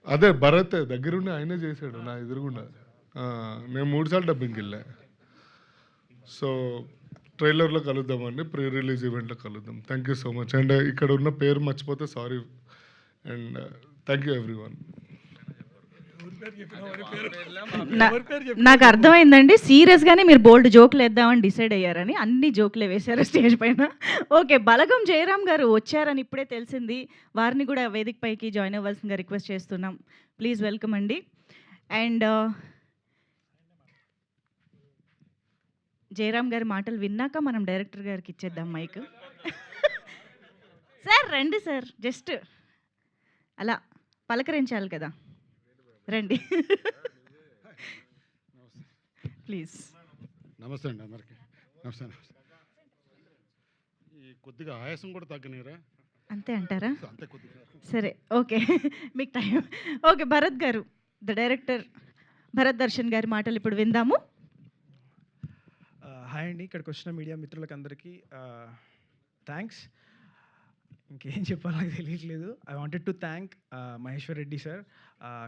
[SPEAKER 11] అదే భరత్ దగ్గరుండి ఆయనే చేశాడు నా ఎదురుగుండా. నేను 3 సార్లు డబ్బింగ్కి వెళ్ళా. సో ట్రైలర్లో కలుద్దామండి, ప్రీ రిలీజ్ ఈవెంట్లో కలుద్దాం. Thank you so much. And ఇక్కడ ఉన్న పేరు మర్చిపోతే sorry. And thank you every one.
[SPEAKER 2] నాకు అర్థమైందండి, సీరియస్గానే మీరు బోల్డ్ జోకులు వేద్దామని డిసైడ్ అయ్యారని. అన్ని జోకులే వేశారు స్టేజ్ పైన. ఓకే, బలగం జయరామ్ గారు వచ్చారని ఇప్పుడే తెలిసింది. వారిని కూడా వేదిక పైకి జాయిన్ అవ్వాల్సిందిగా రిక్వెస్ట్ చేస్తున్నాం. ప్లీజ్ వెల్కమ్ అండి. అండ్ జయరామ్ గారి మాటలు విన్నాక మనం డైరెక్టర్ గారికి ఇచ్చేద్దాం మైక్. సార్ రండి సార్, జస్ట్ అలా పలకరించాలి కదా, రండి ప్లీజ్.
[SPEAKER 12] నమస్తే అండి అందరికీ. నమస్తే. ఈ కొద్దిగా ఆయాసం కూడా తగ్గనీరా?
[SPEAKER 2] అంతే అంటారా?
[SPEAKER 12] అంతే కొద్దిగా.
[SPEAKER 2] సరే, ఓకే, మీకు టైం. ఓకే, భరత్ గారు, ద డైరెక్టర్ భరత్ దర్శన్ గారి మాటలు ఇప్పుడు విందాము.
[SPEAKER 13] హాయ్ అండి, ఇక్కడికి వచ్చిన మీడియా మిత్రులకు అందరికీ థ్యాంక్స్. ఇంకేం చెప్పాలో నాకు తెలియట్లేదు. I wanted to thank Maheshwar Reddy sir,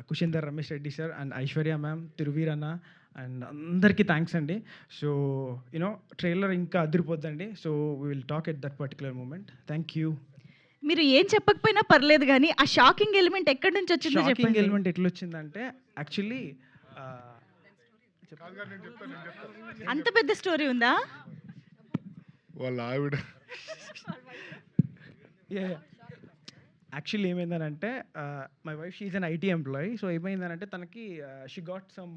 [SPEAKER 13] Kushender Ramesh Reddy sir and Aishwarya ma'am, Thiruveer అన్న అండ్ అందరికీ థ్యాంక్స్ అండి. సో యూనో ట్రైలర్ ఇంకా అదిరిపోద్దండి. So we will talk at that particular moment. Thank you.
[SPEAKER 2] మీరు ఏం చెప్పకపోయినా పర్లేదు, కానీ ఆ షాకింగ్ ఎలిమెంట్ ఎక్కడి నుంచి వచ్చిందో చెప్పండి.
[SPEAKER 13] షాకింగ్ ఎలిమెంట్ ఎట్లా వచ్చిందంటే యాక్చువల్లీ
[SPEAKER 2] అంత పెద్ద స్టోరీ ఉందా?
[SPEAKER 11] వాళ్ళ ఆవిడ
[SPEAKER 13] యాక్చువల్లీ ఏమైందనంటే my wife she is an IT employee. So ఏమైందనంటే తనకి she got some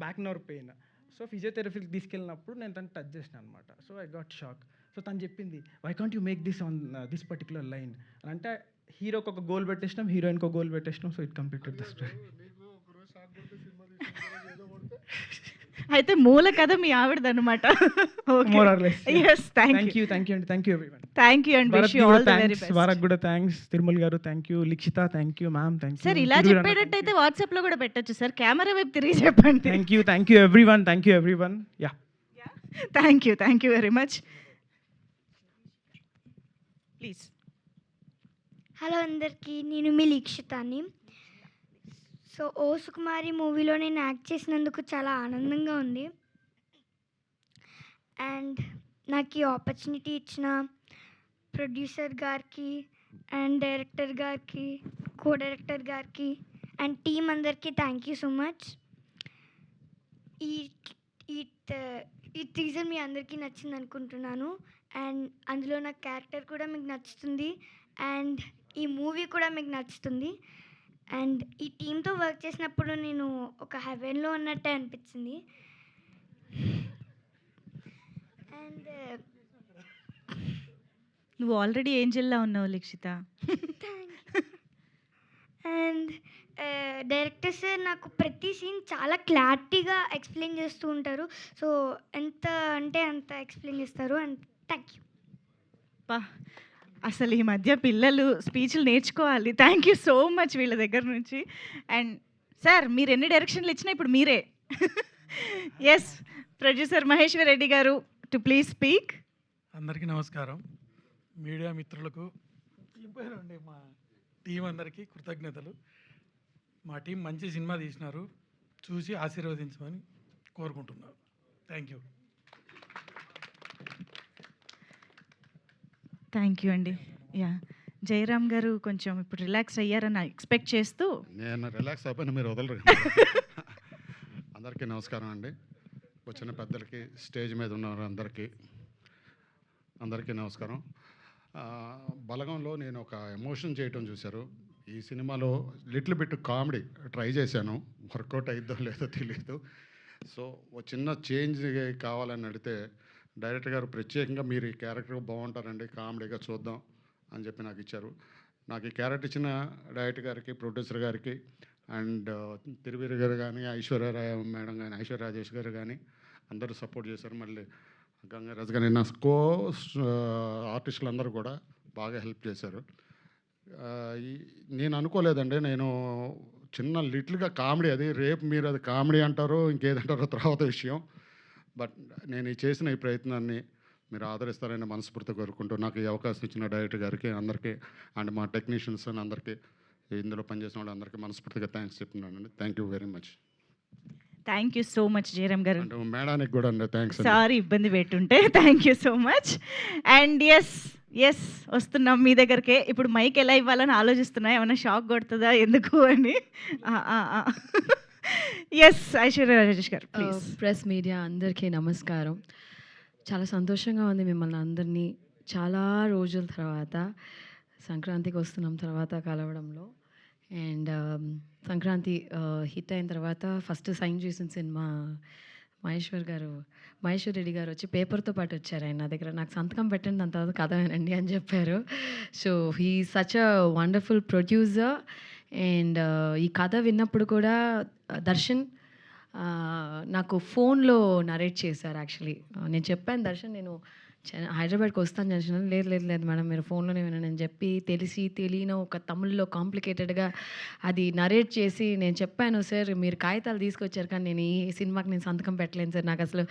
[SPEAKER 13] back nerve pain. So ఫిజియోథెరపీకి తీసుకెళ్ళినప్పుడు నేను తను టచ్ చేసిన అనమాట. So I got shock. So తను చెప్పింది, why can't you make this on this particular line అని. అంటే హీరోకి ఒక గోల్ పెట్టేసినాం, హీరోయిన్కి ఒక గోల్ పెట్టేసినాం. So it completed the story.
[SPEAKER 2] అయితే మూల కథ మీ ఆవిడదన్నమాట.
[SPEAKER 13] థ్యాంక్ యూ అండి. Thank you everyone.
[SPEAKER 2] Thank you and wish you all the very best.
[SPEAKER 13] వారకు కూడా thanks. Tirumala garu thank you. Likshitha thank you. Ma'am thank you.
[SPEAKER 2] Sir ఇలా చెప్పేటట్టయితే వాట్సాప్ లో కూడా పెట్టొచ్చు సార్, కెమెరా వైపు తిరిగి చెప్పండి.
[SPEAKER 13] Thank you everyone. Yeah,
[SPEAKER 2] thank you very much. Please.
[SPEAKER 14] Hello అందరికీ, నేను మీ లిక్షితాని. సో ఓ సుకుమారి మూవీలో నేను యాక్ట్ చేసినందుకు చాలా ఆనందంగా ఉంది. అండ్ నాకు ఈ ఆపర్చునిటీ ఇచ్చిన ప్రొడ్యూసర్ గారికి అండ్ డైరెక్టర్ గారికి, కో డైరెక్టర్ గారికి అండ్ టీం అందరికీ థ్యాంక్ యూ సో మచ్. ఈ టీజర్ మీ అందరికీ నచ్చింది అనుకుంటున్నాను. అండ్ అందులో నా క్యారెక్టర్ కూడా మీకు నచ్చుతుంది అండ్ ఈ మూవీ కూడా మీకు నచ్చుతుంది. అండ్ ఈ టీంతో వర్క్ చేసినప్పుడు నేను ఒక హెవెన్లో ఉన్నట్టే అనిపించింది. అండ్
[SPEAKER 2] నువ్వు ఆల్రెడీ ఏంజెల్లా ఉన్నావు లిక్షిత.
[SPEAKER 14] అండ్ డైరెక్టర్ సార్ నాకు ప్రతి సీన్ చాలా క్లారిటీగా ఎక్స్ప్లెయిన్ చేస్తూ ఉంటారు. సో ఎంత అంటే అంత ఎక్స్ప్లెయిన్ చేస్తారు. And thank you.
[SPEAKER 2] అసలు ఈ మధ్య పిల్లలు స్పీచ్లు నేర్చుకోవాలి. థ్యాంక్ యూ సో మచ్ వీళ్ళ దగ్గర నుంచి. అండ్ సార్ మీరు ఎన్ని డైరెక్షన్లు ఇచ్చినా ఇప్పుడు మీరే. ఎస్, ప్రొడ్యూసర్ మహేశ్వర్ రెడ్డి గారు టు ప్లీజ్ స్పీక్.
[SPEAKER 15] అందరికీ నమస్కారం. మీడియా మిత్రులకు అండి, మా టీం అందరికీ కృతజ్ఞతలు. మా టీం మంచి సినిమా తీసినారు, చూసి ఆశీర్వదించమని కోరుకుంటున్నాను. Thank you.
[SPEAKER 2] థ్యాంక్ యూ అండి. యా, జయరామ్ గారు కొంచెం ఇప్పుడు రిలాక్స్ అయ్యారని ఎక్స్పెక్ట్ చేస్తూ.
[SPEAKER 12] నేను రిలాక్స్ అయిపోయినా మీరు వదలరు. అందరికీ నమస్కారం అండి. వచ్చిన పెద్దలకి, స్టేజ్ మీద ఉన్న అందరికీ నమస్కారం. బలగంలో నేను ఒక ఎమోషన్ చేయటం చూశారు. ఈ సినిమాలో లిటిల్ బిట్ కామెడీ ట్రై చేశాను, వర్కౌట్ అయిద్దో లేదో తెలియదు. సో ఒక చిన్న చేంజ్ కావాలని అడిగితే డైరెక్టర్ గారు ప్రత్యేకంగా మీరు ఈ క్యారెక్టర్ బాగుంటారండి, కామెడీగా చూద్దాం అని చెప్పి నాకు ఇచ్చారు. నాకు ఈ క్యారెక్టర్ ఇచ్చిన డైరెక్టర్ గారికి, ప్రొడ్యూసర్ గారికి అండ్ తిరువీర్ గారు కానీ, ఐశ్వర్య మేడం కానీ, ఐశ్వర్య రాజేష్ గారు కానీ అందరూ సపోర్ట్ చేశారు. మళ్ళీ గంగారాజు కానీ నా ఆర్టిస్టులు అందరూ కూడా బాగా హెల్ప్ చేశారు. నేను అనుకోలేదండి, నేను చిన్న లిటిల్గా కామెడీ, అది రేపు మీరు అది కామెడీ అంటారో ఇంకేదంటారో తర్వాత విషయం. బట్ నేను చేసిన ఈ ప్రయత్నాన్ని మీరు ఆదరిస్తారని మనస్ఫూర్తిగా కోరుకుంటూ నాకు ఈ అవకాశం ఇచ్చిన డైరెక్టర్ గారికి అందరికీ అండ్ మా టెక్నీషియన్స్ అందరికీ, ఇందులో పనిచేసిన వాళ్ళందరికీ మనస్ఫూర్తిగా థ్యాంక్స్ చెప్తున్నానండి. Thank you very much.
[SPEAKER 2] Thank you so much Jayaram గారు.
[SPEAKER 12] అంటే మేడానికి కూడా అండి థ్యాంక్స్.
[SPEAKER 2] సారీ ఇబ్బంది పెట్టుంటే. Thank you so much. And yes వస్తున్నాం మీ దగ్గరకే. ఇప్పుడు మైక్ ఎలా ఇవ్వాలని ఆలోచిస్తున్నా, ఏమైనా షాక్ కొడుతుందా ఎందుకు అని. ఎస్ ఐశ్వర్య రాజేష్ గారు ప్లీజ్.
[SPEAKER 16] ప్రెస్ మీడియా అందరికీ నమస్కారం. చాలా సంతోషంగా ఉంది మిమ్మల్ని అందరినీ చాలా రోజుల తర్వాత సంక్రాంతికి వస్తున్నాం తర్వాత కలవడంలో. అండ్ సంక్రాంతి హిట్ అయిన తర్వాత ఫస్ట్ సైన్ చేసిన సినిమా మహేశ్వర్ రెడ్డి గారు వచ్చి పేపర్తో పాటు వచ్చారు ఆయన నా దగ్గర. నాకు సంతకం పెట్టండి, దాని తర్వాత కథ వినండి అని చెప్పారు. So he such a wonderful producer. And ఈ కథ విన్నప్పుడు కూడా దర్శన్ నాకు ఫోన్లో నరేట్ చేశారు. యాక్చువల్లీ నేను చెప్పాను దర్శన్ నేను హైదరాబాద్కి వస్తాను జంక్షన్. లేదు లేదు లేదు మేడం మీరు ఫోన్లోనే వినండి అని చెప్పి తెలియని ఒక తమిళ్లో కాంప్లికేటెడ్గా అది నరేట్ చేసి నేను చెప్పాను సార్ మీరు కాగితాలు తీసుకొచ్చారు కానీ నేను ఈ సినిమాకి నేను సంతకం పెట్టలేను సార్, నాకు అసలు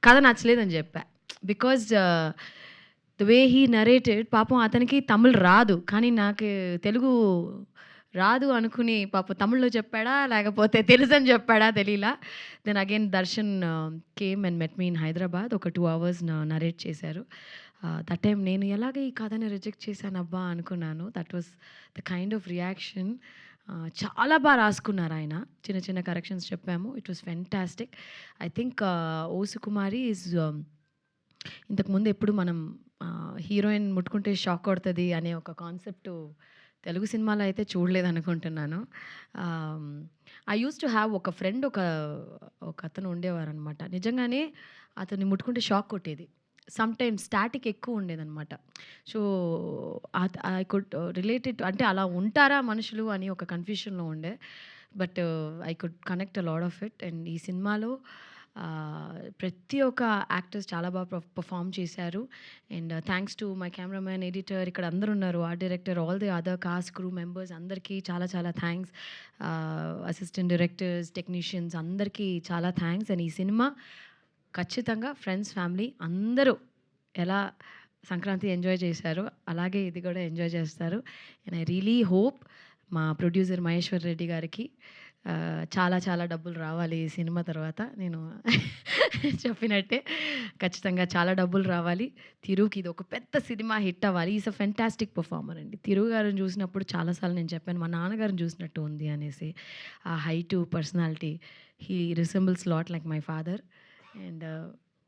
[SPEAKER 16] కథ నచ్చలేదని చెప్పా. Because the way he narrated, పాపం అతనికి తమిళ్ రాదు కానీ నాకు తెలుగు రాదు అనుకుని పాపం తమిళ్లో చెప్పాడా లేకపోతే తెలుసని చెప్పాడా తెలియలా. Then again Darshan came and met me in Hyderabad. ఒక 2 hours నరేట్ చేశారు. దట్ టైం నేను ఎలాగ ఈ కథని రిజెక్ట్ చేశాను అబ్బా అనుకున్నాను. That was the kind of reaction. చాలా బాగా రాసుకున్నారు ఆయన, చిన్న చిన్న కరెక్షన్స్ చెప్పాము. It was fantastic. I think O Sukumari is ఇంతకుముందు ఎప్పుడు మనం హీరోయిన్ ముట్టుకుంటే షాక్ కొడుతుంది అనే ఒక కాన్సెప్ట్ తెలుగు సినిమాలో అయితే చూడలేదు అనుకుంటున్నాను. ఐ యూస్ టు హ్యావ్ ఒక ఫ్రెండ్, ఒక అతను ఉండేవారు అనమాట. నిజంగానే అతన్ని ముట్టుకుంటే షాక్ కొట్టేది. సమ్ టైమ్స్ స్టాటిక్ ఎక్కువ ఉండేదన్నమాట. సో ఐ కుడ్ రిలేటెడ్, అంటే అలా ఉంటారా మనుషులు అని ఒక కన్ఫ్యూషన్లో ఉండే. But I could connect a lot of it. And ఈ సినిమాలో ప్రతి ఒక్క యాక్టర్స్ చాలా బాగా పర్ఫామ్ చేశారు. And thanks to my cameraman, editor, ఇక్కడ అందరు ఉన్నారు, art director, all the other cost crew members అందరికీ చాలా చాలా థ్యాంక్స్. అసిస్టెంట్ డైరెక్టర్స్, టెక్నీషియన్స్ అందరికీ చాలా థ్యాంక్స్. అండ్ ఈ సినిమా ఖచ్చితంగా ఫ్రెండ్స్, ఫ్యామిలీ అందరూ ఎలా సంక్రాంతి ఎంజాయ్ చేశారో అలాగే ఇది కూడా ఎంజాయ్ చేస్తారు. అండ్ ఐ రియలీ హోప్ మా ప్రొడ్యూసర్ మహేశ్వర్ రెడ్డి గారికి చాలా చాలా డబ్బులు రావాలి ఈ సినిమా తర్వాత. నేను చెప్పినట్టే ఖచ్చితంగా చాలా డబ్బులు రావాలి. తిరుగుకి ఇది ఒక పెద్ద సినిమా హిట్ అవ్వాలి. ఈజ్ అ ఫెంటాస్టిక్ పర్ఫార్మర్ అండి. తిరుగు గారిని చూసినప్పుడు చాలాసార్లు నేను చెప్పాను మా నాన్నగారిని చూసినట్టు ఉంది అనేసి. ఆ height, personality, he resembles lot like my father. And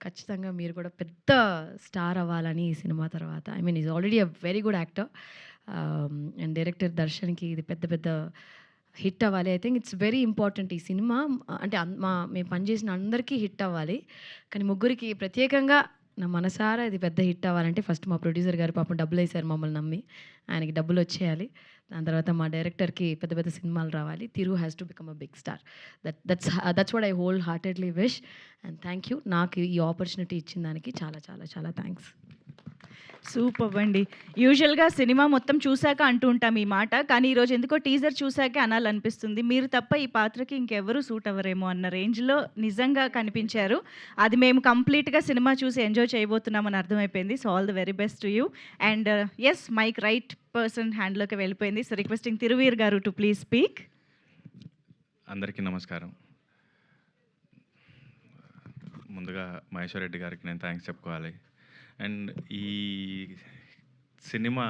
[SPEAKER 16] ఖచ్చితంగా మీరు కూడా పెద్ద స్టార్ అవ్వాలని ఈ సినిమా తర్వాత. I mean is already a very good actor. And director దర్శన్కి ఇది పెద్ద హిట్ అవ్వాలి. I think it's very important ఈ సినిమా. అంటే మేము పనిచేసిన అందరికీ హిట్ అవ్వాలి, కానీ ముగ్గురికి ప్రత్యేకంగా నా మనసారా ఇది పెద్ద హిట్ అవ్వాలంటే ఫస్ట్ మా ప్రొడ్యూసర్ గారు పాపం డబ్బులు వేశారు మమ్మల్ని నమ్మి, ఆయనకి డబ్బులు వచ్చేయాలి. దాని తర్వాత మా డైరెక్టర్కి పెద్ద సినిమాలు రావాలి. Tiru has to become a big star. That's what I whole heartedly wish. And thank you నాకు ఈ ఆపర్చునిటీ ఇచ్చిన దానికి చాలా చాలా చాలా థ్యాంక్స్.
[SPEAKER 2] సూపర్ అండి. యూజువల్గా సినిమా మొత్తం చూశాక అంటూ ఉంటాం ఈ మాట, కానీ ఈరోజు ఎందుకో టీజర్ చూశాకే అనాలనిపిస్తుంది. మీరు తప్ప ఈ పాత్రకి ఇంకెవరూ సూట్ అవ్వరేమో అన్న రేంజ్లో నిజంగా కనిపించారు. అది మేము కంప్లీట్గా సినిమా చూసి ఎంజాయ్ చేయబోతున్నామని అర్థమైపోయింది. So all the very best to you. And yes mike right person హ్యాండ్లోకి వెళ్ళిపోయింది. సో రిక్వెస్టింగ్ తిరువీర్ గారు టు ప్లీజ్ స్పీక్.
[SPEAKER 17] అందరికీ నమస్కారం. ముందుగా మహేశ్వర్ రెడ్డి గారికి నేను థ్యాంక్స్ చెప్పుకోవాలి. అండ్ ఈ సినిమా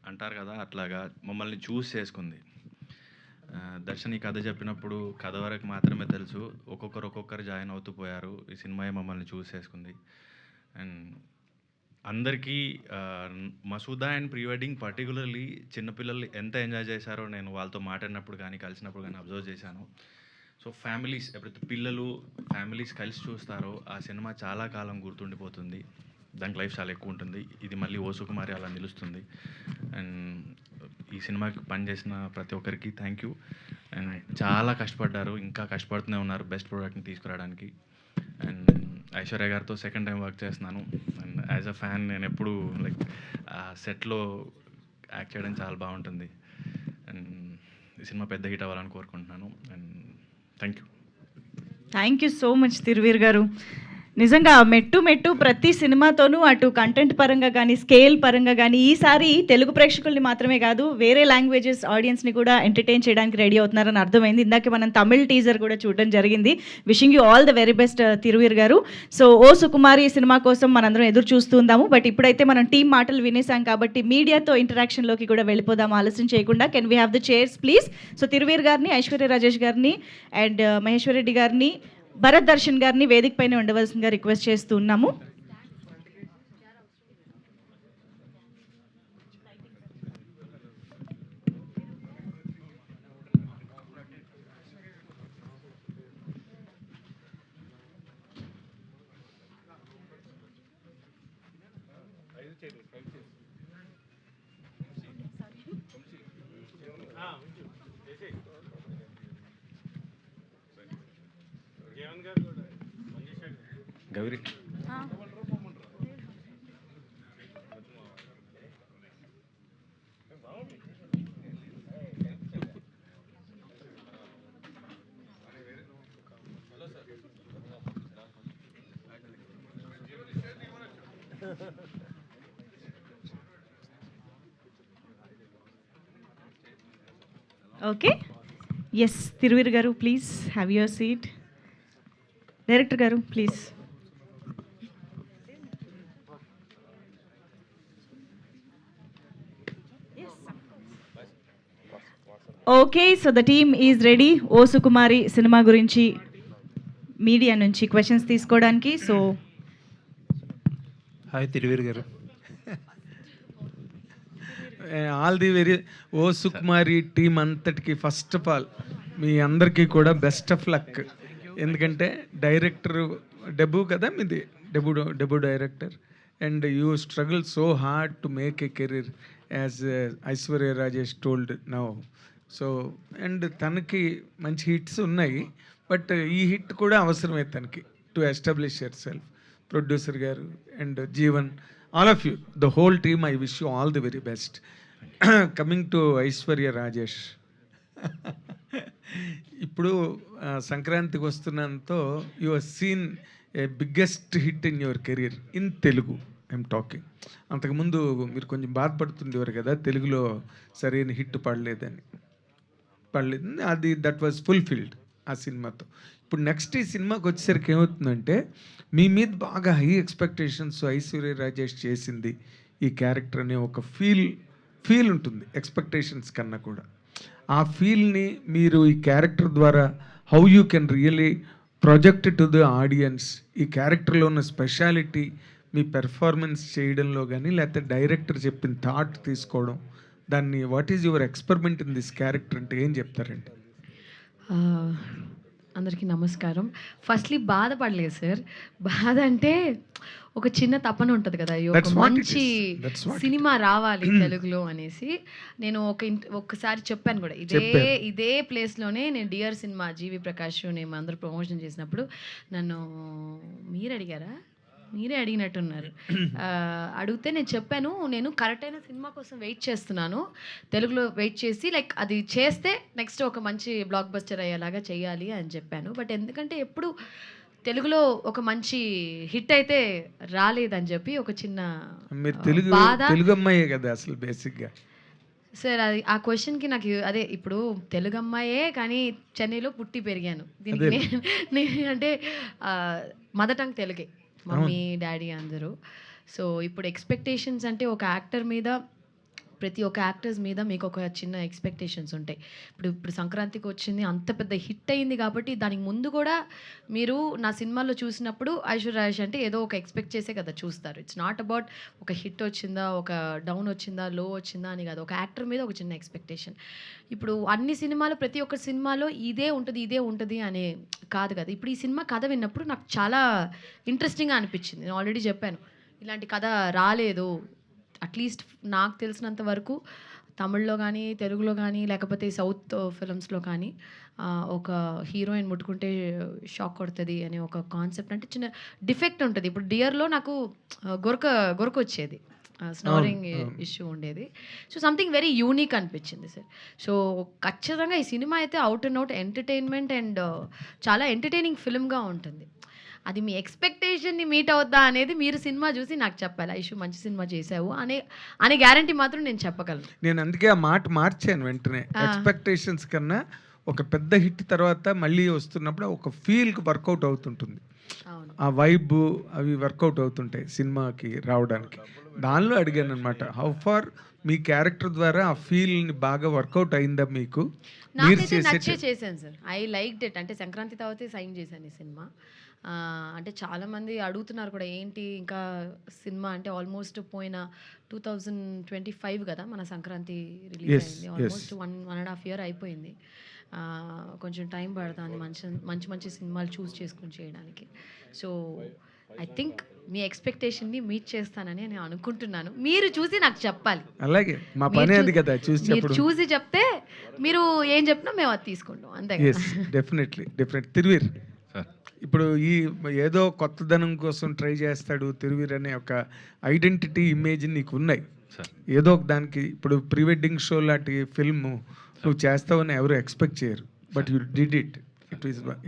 [SPEAKER 17] అంటారు కదా అట్లాగా మమ్మల్ని చూస్ చేసుకుంది. దర్శన్ ఈ కథ చెప్పినప్పుడు కథ వరకు మాత్రమే తెలుసు, ఒక్కొక్కరు జాయిన్ అవుతూ పోయారు. ఈ సినిమా మమ్మల్ని చూస్ చేసుకుంది. అండ్ అందరికీ Masooda and pre wedding particularly చిన్నపిల్లలు ఎంత ఎంజాయ్ చేశారో నేను వాళ్ళతో మాట్లాడినప్పుడు కానీ కలిసినప్పుడు కానీ అబ్జర్వ్ చేశాను. సో ఫ్యామిలీస్ ఎప్పుడైతే పిల్లలు ఫ్యామిలీస్ కలిసి చూస్తారో ఆ సినిమా చాలా కాలం గుర్తుండిపోతుంది, దానికి లైఫ్ చాలా ఎక్కువ ఉంటుంది. ఇది మళ్ళీ ఓ సుకుమారి అలా నిలుస్తుంది. అండ్ ఈ సినిమాకి పనిచేసిన ప్రతి ఒక్కరికి థ్యాంక్ యూ. అండ్ చాలా కష్టపడ్డారు, ఇంకా కష్టపడుతూనే ఉన్నారు బెస్ట్ ప్రోడక్ట్ని తీసుకురావడానికి. అండ్ ఐశ్వర్య గారితో సెకండ్ టైం వర్క్ చేస్తున్నాను. అండ్ యాజ్ అ ఫ్యాన్ నేను ఎప్పుడు లైక్ సెట్లో యాక్ట్ చేయడం చాలా బాగుంటుంది. అండ్ ఈ సినిమా పెద్ద హిట్ అవ్వాలని కోరుకుంటున్నాను. And thank you.
[SPEAKER 2] Thank you so much Thiruveer గారు. నిజంగా మెట్టు మెట్టు ప్రతి సినిమాతోనూ అటు కంటెంట్ పరంగా కానీ స్కేల్ పరంగా కానీ ఈసారి తెలుగు ప్రేక్షకుల్ని మాత్రమే కాదు వేరే లాంగ్వేజెస్ ఆడియన్స్ని కూడా ఎంటర్టైన్ చేయడానికి రెడీ అవుతున్నారని అర్థమైంది. ఇందాక మనం తమిళ్ టీజర్ కూడా చూడడం జరిగింది. Wishing you all the very best Thiruveer గారు. సో ఓ సుకుమారి సినిమా కోసం మనందరం ఎదురు చూస్తుందాము. బట్ ఇప్పుడైతే మనం టీం మాటలు వినేసాం కాబట్టి మీడియాతో ఇంటరాక్షన్లోకి కూడా వెళ్ళిపోదాము ఆలస్యం చేయకుండా. Can we have the chairs please? So Thiruveer గారిని, ఐశ్వర్య రాజేష్ గారిని అండ్ మహేశ్వర్ రెడ్డి గారిని, భరత్ దర్శన్ గారిని వేదిక పైన ఉండవలసిందిగా రిక్వెస్ట్ చేస్తూ ఉన్నాము.
[SPEAKER 17] Gauri
[SPEAKER 2] okay, yes Thiruveer garu please have your seat. Director garu please. Okay, so the team is ready O Sukumari cinema గురించి మీడియా నుంచి క్వశ్చన్స్ తీసుకోవడానికి. So
[SPEAKER 18] hi Thiruveer garu. All the very O Sukumari team అంతటికి ఫస్ట్ ఆఫ్ ఆల్ మీ అందరికీ కూడా బెస్ట్ ఆఫ్ లక్. ఎందుకంటే డైరెక్టర్ డెబ్యూ కదా మీది, debut director, and you struggle so hard to make a career as Aishwarya Rajesh told now. So and తనకి మంచి హిట్స్ ఉన్నాయి, బట్ ఈ హిట్ కూడా అవసరమే తనకి to establish yourself. Producer garu and Jeevan, all of you, the whole team, I wish you all the very best. Coming to Aishwarya Rajesh, ఇప్పుడు సంక్రాంతికి వస్తున్నంతో you have seen a biggest hit in your career in Telugu I'm talking. అంతకుముందు మీరు కొంచెం బాధపడుతుండేవారు కదా తెలుగులో సరైన hit పడలేదు, అది దట్ వాజ్ ఫుల్ఫిల్డ్ ఆ సినిమాతో. ఇప్పుడు నెక్స్ట్ ఈ సినిమాకి వచ్చేసరికి ఏమవుతుందంటే మీ మీద బాగా హై ఎక్స్పెక్టేషన్స్ ఐశ్వర్య రాజేష్ చేసింది ఈ క్యారెక్టర్ అనే ఒక ఫీల్ ఉంటుంది ఎక్స్పెక్టేషన్స్ కన్నా కూడా. ఆ ఫీల్ని మీరు ఈ క్యారెక్టర్ ద్వారా how you can really project to the audience, ఈ క్యారెక్టర్లో ఉన్న స్పెషాలిటీ మీ పెర్ఫార్మెన్స్ చేయడంలో కానీ లేకపోతే డైరెక్టర్ చెప్పిన థాట్ తీసుకోవడం, దాన్ని what is your experiment in this character అంటే ఏం చెప్తారండి?
[SPEAKER 16] అందరికీ నమస్కారం. ఫస్ట్లీ బాధపడలేదు సార్. బాధ అంటే ఒక చిన్న తపన ఉంటుంది కదా, ఒక మంచి సినిమా రావాలి తెలుగులో అనేసి. నేను ఒక్కసారి చెప్పాను కూడా, ఇదే ప్లేస్లోనే నేను డియర్ సినిమా జీవి ప్రకాష్ నేను అందరూ ప్రమోషన్ చేసినప్పుడు నన్ను మీరే అడిగినట్టున్నారు. అడిగితే నేను చెప్పాను, నేను కరెక్ట్ అయిన సినిమా కోసం వెయిట్ చేస్తున్నాను, తెలుగులో వెయిట్ చేసి లైక్ అది చేస్తే నెక్స్ట్ ఒక మంచి బ్లాక్ బస్టర్ అయ్యేలాగా చేయాలి అని చెప్పాను. బట్ ఎందుకంటే ఎప్పుడు తెలుగులో ఒక మంచి హిట్ అయితే రాలేదని చెప్పి ఒక చిన్న
[SPEAKER 18] తెలుగు అమ్మాయే కదా అసలు బేసిక్గా.
[SPEAKER 16] సార్ అది ఆ క్వశ్చన్కి నాకు అదే, ఇప్పుడు తెలుగు అమ్మాయే కానీ చెన్నైలో పుట్టి పెరిగాను. దీనికి నేను అంటే మదర్ టంగ్ తెలుగే, మమ్మీ డాడీ అందరూ. సో ఇప్పుడు ఎక్స్పెక్టేషన్స్ అంటే ఒక యాక్టర్ మీద, ప్రతి ఒక్క యాక్టర్స్ మీద మీకు ఒక చిన్న ఎక్స్పెక్టేషన్స్ ఉంటాయి. ఇప్పుడు సంక్రాంతికి వచ్చింది, అంత పెద్ద హిట్ అయింది కాబట్టి దానికి ముందు కూడా మీరు నా సినిమాలో చూసినప్పుడు ఐశ్వర్య రాజేష్ అంటే ఏదో ఒక ఎక్స్పెక్ట్ చేసే కదా చూస్తారు. ఇట్స్ నాట్ అబౌట్ ఒక హిట్ వచ్చిందా, ఒక డౌన్ వచ్చిందా, లో వచ్చిందా అని కాదు, ఒక యాక్టర్ మీద ఒక చిన్న ఎక్స్పెక్టేషన్. ఇప్పుడు అన్ని సినిమాలు ప్రతి ఒక్క సినిమాలో ఇదే ఉంటుంది అనే కాదు కదా. ఇప్పుడు ఈ సినిమా కథ విన్నప్పుడు నాకు చాలా ఇంట్రెస్టింగ్గా అనిపించింది. నేను ఆల్రెడీ చెప్పాను, ఇలాంటి కథ రాలేదు అట్లీస్ట్ నాకు తెలిసినంత వరకు తమిళ్లో కానీ తెలుగులో కానీ లేకపోతే సౌత్ ఫిల్మ్స్లో కానీ. ఒక హీరోయిన్ ముట్టుకుంటే షాక్ కొడుతుంది అనే ఒక కాన్సెప్ట్ అంటే చిన్న డిఫెక్ట్ ఉంటుంది. ఇప్పుడు డియర్లో నాకు గొరక వచ్చేది, స్నోరింగ్ ఇష్యూ ఉండేది. సో సంథింగ్ వెరీ యూనిక్ అనిపించింది సార్. సో ఖచ్చితంగా ఈ సినిమా అయితే out and out entertainment and చాలా ఎంటర్టైనింగ్ ఫిల్మ్గా ఉంటుంది. అది మీ ఎక్స్పెక్టేషన్ని మీట్ అవుద్దా అనేది మీరు సినిమా చూసి నాకు చెప్పాలి. ఐషు మంచి సినిమా చేసావు అనే గ్యారంటీ మాత్రం నేను చెప్పగలను.
[SPEAKER 18] నేను అందుకే ఆ మాట మార్చాను వెంటనే. ఎక్స్పెక్టేషన్స్ కన్నా ఒక పెద్ద హిట్ తర్వాత మళ్ళీ వస్తున్నప్పుడు ఒక ఫీల్కి వర్కౌట్ అవుతుంటుంది. ఆ వైబ్ అవి వర్కౌట్ అవుతుంటాయి సినిమాకి రావడానికి. దానిలో అడిగాను అనమాట, హౌ ఫార్ మీ క్యారెక్టర్ ద్వారా ఆ ఫీల్ని బాగా వర్కౌట్ అయిందా మీకు?
[SPEAKER 16] నాకైతే నచ్చే చేశాను సార్. I like it. అంటే సంక్రాంతి తర్వాతే సైన్ చేశాను ఈ సినిమా. అంటే చాలామంది అడుగుతున్నారు కూడా, ఏంటి ఇంకా సినిమా అంటే ఆల్మోస్ట్ పోయిన 2025 కదా మన సంక్రాంతి రిలీజ్ అయింది. ఆల్మోస్ట్ 1.5 year అయిపోయింది. కొంచెం టైం పడుతుంది మంచి మంచి సినిమాలు చూస్ చేసుకుని చేయడానికి. సో ఐ థింక్ మీ ఎక్స్పెక్టేషన్ని మీట్ చేస్తానని నేను అనుకుంటున్నాను. మీరు చూసి నాకు చెప్పాలి.
[SPEAKER 18] అలాగే మా పని అది కదా,
[SPEAKER 16] మీరు చూసి చెప్తే మీరు ఏం చెప్పినా మేము అది తీసుకుంటాం అంతే.
[SPEAKER 18] డెఫినెట్లీ తిరువీర్ ఇప్పుడు ఈ ఏదో కొత్తదనం కోసం ట్రై చేస్తాడు తిరువీర్ అనే ఒక ఐడెంటిటీ ఇమేజ్ నీకు ఉన్నాయి. ఏదో ఒక దానికి ఇప్పుడు ప్రీ వెడ్డింగ్ షో లాంటి ఫిల్మ్ నువ్వు చేస్తావని ఎవరు ఎక్స్పెక్ట్ చేయరు, but you did it.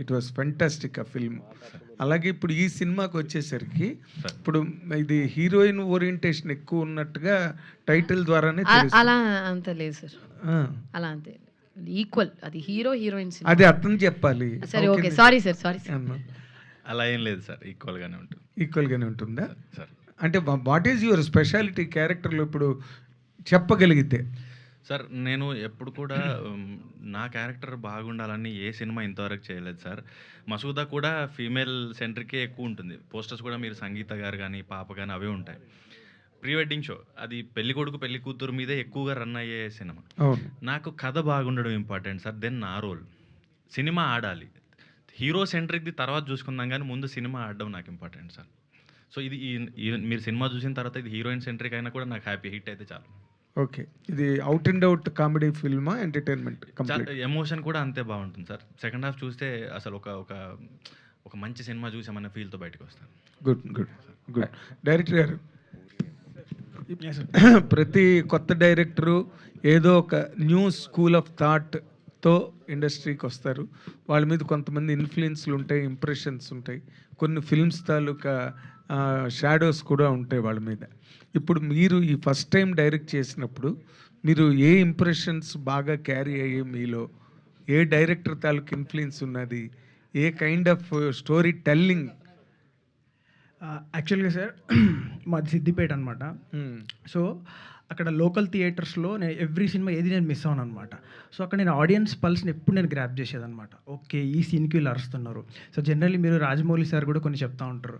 [SPEAKER 18] It was fantastic ఆ ఫిల్మ్. అలాగే ఇప్పుడు ఈ సినిమాకి వచ్చేసరికి ఇప్పుడు ఇది హీరోయిన్ ఓరియంటేషన్ ఎక్కువ ఉన్నట్టుగా టైటిల్ ద్వారానే
[SPEAKER 16] అలా అంత లేదు సార్. అలా అంతే ఈక్వల్. అది హీరోయిన్
[SPEAKER 18] అది అర్థం చెప్పాలి.
[SPEAKER 16] సరే ఓకే, సారీ సార్.
[SPEAKER 17] అలా ఏం లేదు సార్, ఈక్వల్గానే
[SPEAKER 18] ఉంటుందా సార్? అంటే వాట్ ఈజ్ యువర్ స్పెషాలిటీ క్యారెక్టర్లో ఇప్పుడు చెప్పగలిగితే?
[SPEAKER 17] సార్ నేను ఎప్పుడు కూడా నా క్యారెక్టర్ బాగుండాలని ఏ సినిమా ఇంతవరకు చేయలేదు సార్. మసూదా కూడా ఫీమేల్ సెంట్రికే ఎక్కువ ఉంటుంది. పోస్టర్స్ కూడా మీరు సంగీత గారు కానీ పాప కానీ అవే ఉంటాయి. ప్రీ వెడ్డింగ్ షో అది పెళ్లి కొడుకు పెళ్లి కూతురు మీదే ఎక్కువగా రన్ అయ్యే సినిమా. నాకు కథ బాగుండడం ఇంపార్టెంట్ సార్, దెన్ నా రోల్. సినిమా ఆడాలి, హీరో సెంట్రిక్ది తర్వాత చూసుకుందాం కానీ ముందు సినిమా ఆడడం నాకు ఇంపార్టెంట్ సార్. సో ఇది మీరు సినిమా చూసిన తర్వాత ఇది హీరోయిన్ సెంట్రిక్ అయినా కూడా నాకు హ్యాపీ, హిట్ అయితే చాలు.
[SPEAKER 18] ఓకే, ఇది అవుట్ అండ్ అవుట్ కామెడీ ఫిల్మా, ఎంటర్టైన్మెంట్?
[SPEAKER 17] ఎమోషన్ కూడా అంతే బాగుంటుంది సార్. సెకండ్ హాఫ్ చూస్తే అసలు ఒక మంచి సినిమా చూసామన్న ఫీల్తో బయటకు వస్తాను.
[SPEAKER 18] గుడ్. డైరెక్టర్ గారు, ప్రతి కొత్త డైరెక్టరు ఏదో ఒక న్యూ స్కూల్ ఆఫ్ థాట్తో ఇండస్ట్రీకి వస్తారు. వాళ్ళ మీద కొంతమంది ఇన్ఫ్లుయెన్స్లు ఉంటాయి, ఇంప్రెషన్స్ ఉంటాయి, కొన్ని ఫిల్మ్స్ తాలూకా షాడోస్ కూడా ఉంటాయి వాళ్ళ మీద. ఇప్పుడు మీరు ఈ ఫస్ట్ టైం డైరెక్ట్ చేసినప్పుడు మీరు ఏ ఇంప్రెషన్స్ బాగా క్యారీ అయ్యాయి మీలో? ఏ డైరెక్టర్ తాలూకు ఇన్ఫ్లుయెన్స్ ఉన్నది? ఏ కైండ్ ఆఫ్ స్టోరీ టెల్లింగ్?
[SPEAKER 13] యాక్చువల్గా సార్ మాది సిద్దిపేట అనమాట. సో అక్కడ లోకల్ థియేటర్స్లో నేను ఎవ్రీ సినిమా ఏది నేను మిస్ అవ్వను అనమాట. సో అక్కడ నేను ఆడియన్స్ పల్స్ని ఎప్పుడు నేను గ్రాప్ చేసేదనమాట. ఓకే, ఈ సీన్కి వీళ్ళు అరుస్తున్నారు. సో జనరల్లీ మీరు రాజమౌళి సార్ కూడా కొన్ని చెప్తా ఉంటారు,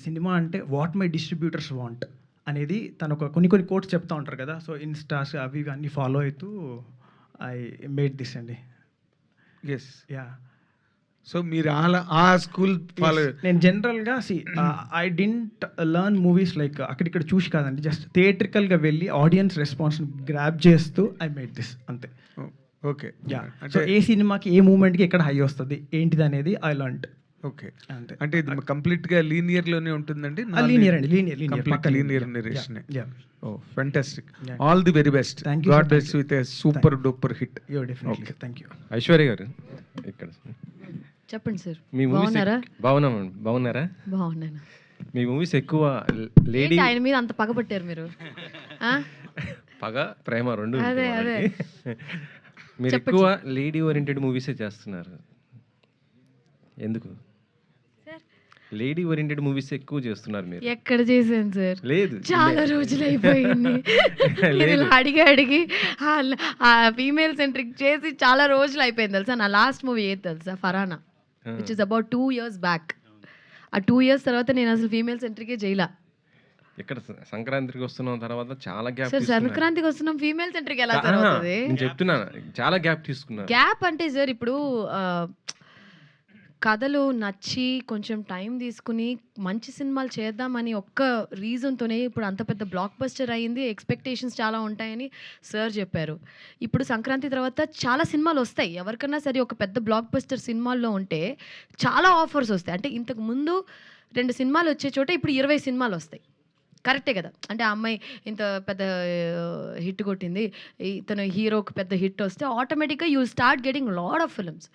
[SPEAKER 13] సినిమా అంటే వాట్ మై డిస్ట్రిబ్యూటర్స్ వాంట్ అనేది తను కొన్ని కోట్స్ చెప్తా ఉంటారు కదా. సో ఇన్స్టాస్ అవి అన్నీ ఫాలో అవుతూ ఐ మేడ్ దిస్ అండి.
[SPEAKER 18] Yes, yeah. సో మీరు ఆ స్కూల్ ఫాలో?
[SPEAKER 13] నేను జనరల్గా I didn't learn movies like అక్కడిక్కడ చూసి కాదండి, జస్ట్ థియేట్రికల్గా వెళ్ళి ఆడియన్స్ రెస్పాన్స్ని గ్రాప్ చేస్తూ ఐ మేడ్ దిస్ అంతే.
[SPEAKER 18] Okay,
[SPEAKER 13] yeah. సో ఏ సినిమాకి ఏ మూమెంట్కి ఎక్కడ హై వస్తుంది ఏంటిది అనేది ఐ లర్న్డ్.
[SPEAKER 18] ఓకే, అంటే ఇది కంప్లీట్గా లీనియర్లోనే ఉంటుందండి?
[SPEAKER 13] Linear
[SPEAKER 18] narration. Oh fantastic. All the very best. God bless you with a super duper hit.
[SPEAKER 13] Definitely, thank you.
[SPEAKER 5] Aishwarya గారు ఇక్కడ
[SPEAKER 16] చెప్పండి సార్.
[SPEAKER 5] మీ మూవీస్ బాగున్నారా?
[SPEAKER 16] బాగున్నాను.
[SPEAKER 5] మీ మూవీస్ ఎక్కువ లేడీ,
[SPEAKER 16] ఆయన మీద అంత పగబట్టారు మీరు?
[SPEAKER 5] పగ ప్రేమ రెండు.
[SPEAKER 16] అదే
[SPEAKER 5] మీరు ఎక్కువ లేడీ ఓరియంటెడ్ మూవీసే చేస్తున్నారు, ఎందుకు? లేడీ ఓరియంటెడ్ మూవీస్ ఎక్కువ చేస్తున్నారు మీరు.
[SPEAKER 16] ఎక్కడ చేశాను సార్?
[SPEAKER 5] లేదు,
[SPEAKER 16] చాలా రోజులు అయిపోయింది. అడిగి ఫీమేల్ సెంట్రిక్ చేసి చాలా రోజులు అయిపోయింది తెలుసా. నా లాస్ట్ మూవీ ఏది తెలుసా? ఫరానా, which is about 2 years back. ఆ 2 years తర్వాత నేను అసలు ఫీమేల్ సెంట్రికే చేయలా.
[SPEAKER 5] ఇక్కడ సంక్రాంతికి వస్తున్నాం తర్వాత చాలా గ్యాప్.
[SPEAKER 16] సార్ సంక్రాంతికి వస్తున్నాం ఫీమేల్ సెంట్రిక్ ఎలా అవుతుంది?
[SPEAKER 5] నేను చెప్తున్నాను, చాలా గ్యాప్ తీసుకున్నాను.
[SPEAKER 16] గ్యాప్ అంటే సార్ ఇప్పుడు కథలు నచ్చి కొంచెం టైం తీసుకుని మంచి సినిమాలు చేద్దామని ఒక్క రీజన్తోనే ఇప్పుడు అంత పెద్ద బ్లాక్ బస్టర్ అయ్యింది. ఎక్స్పెక్టేషన్స్ చాలా ఉంటాయని సార్ చెప్పారు. ఇప్పుడు సంక్రాంతి తర్వాత చాలా సినిమాలు వస్తాయి. ఎవరికన్నా సరే ఒక పెద్ద బ్లాక్ బస్టర్ సినిమాల్లో ఉంటే చాలా ఆఫర్స్ వస్తాయి. అంటే ఇంతకు ముందు 2 సినిమాలు వచ్చే చోట ఇప్పుడు 20 సినిమాలు వస్తాయి. కరెక్టే కదా? అంటే ఆ అమ్మాయి ఇంత పెద్ద హిట్ కొట్టింది, ఇతను హీరోకి పెద్ద హిట్ వస్తే ఆటోమేటిక్గా you start getting lot of films.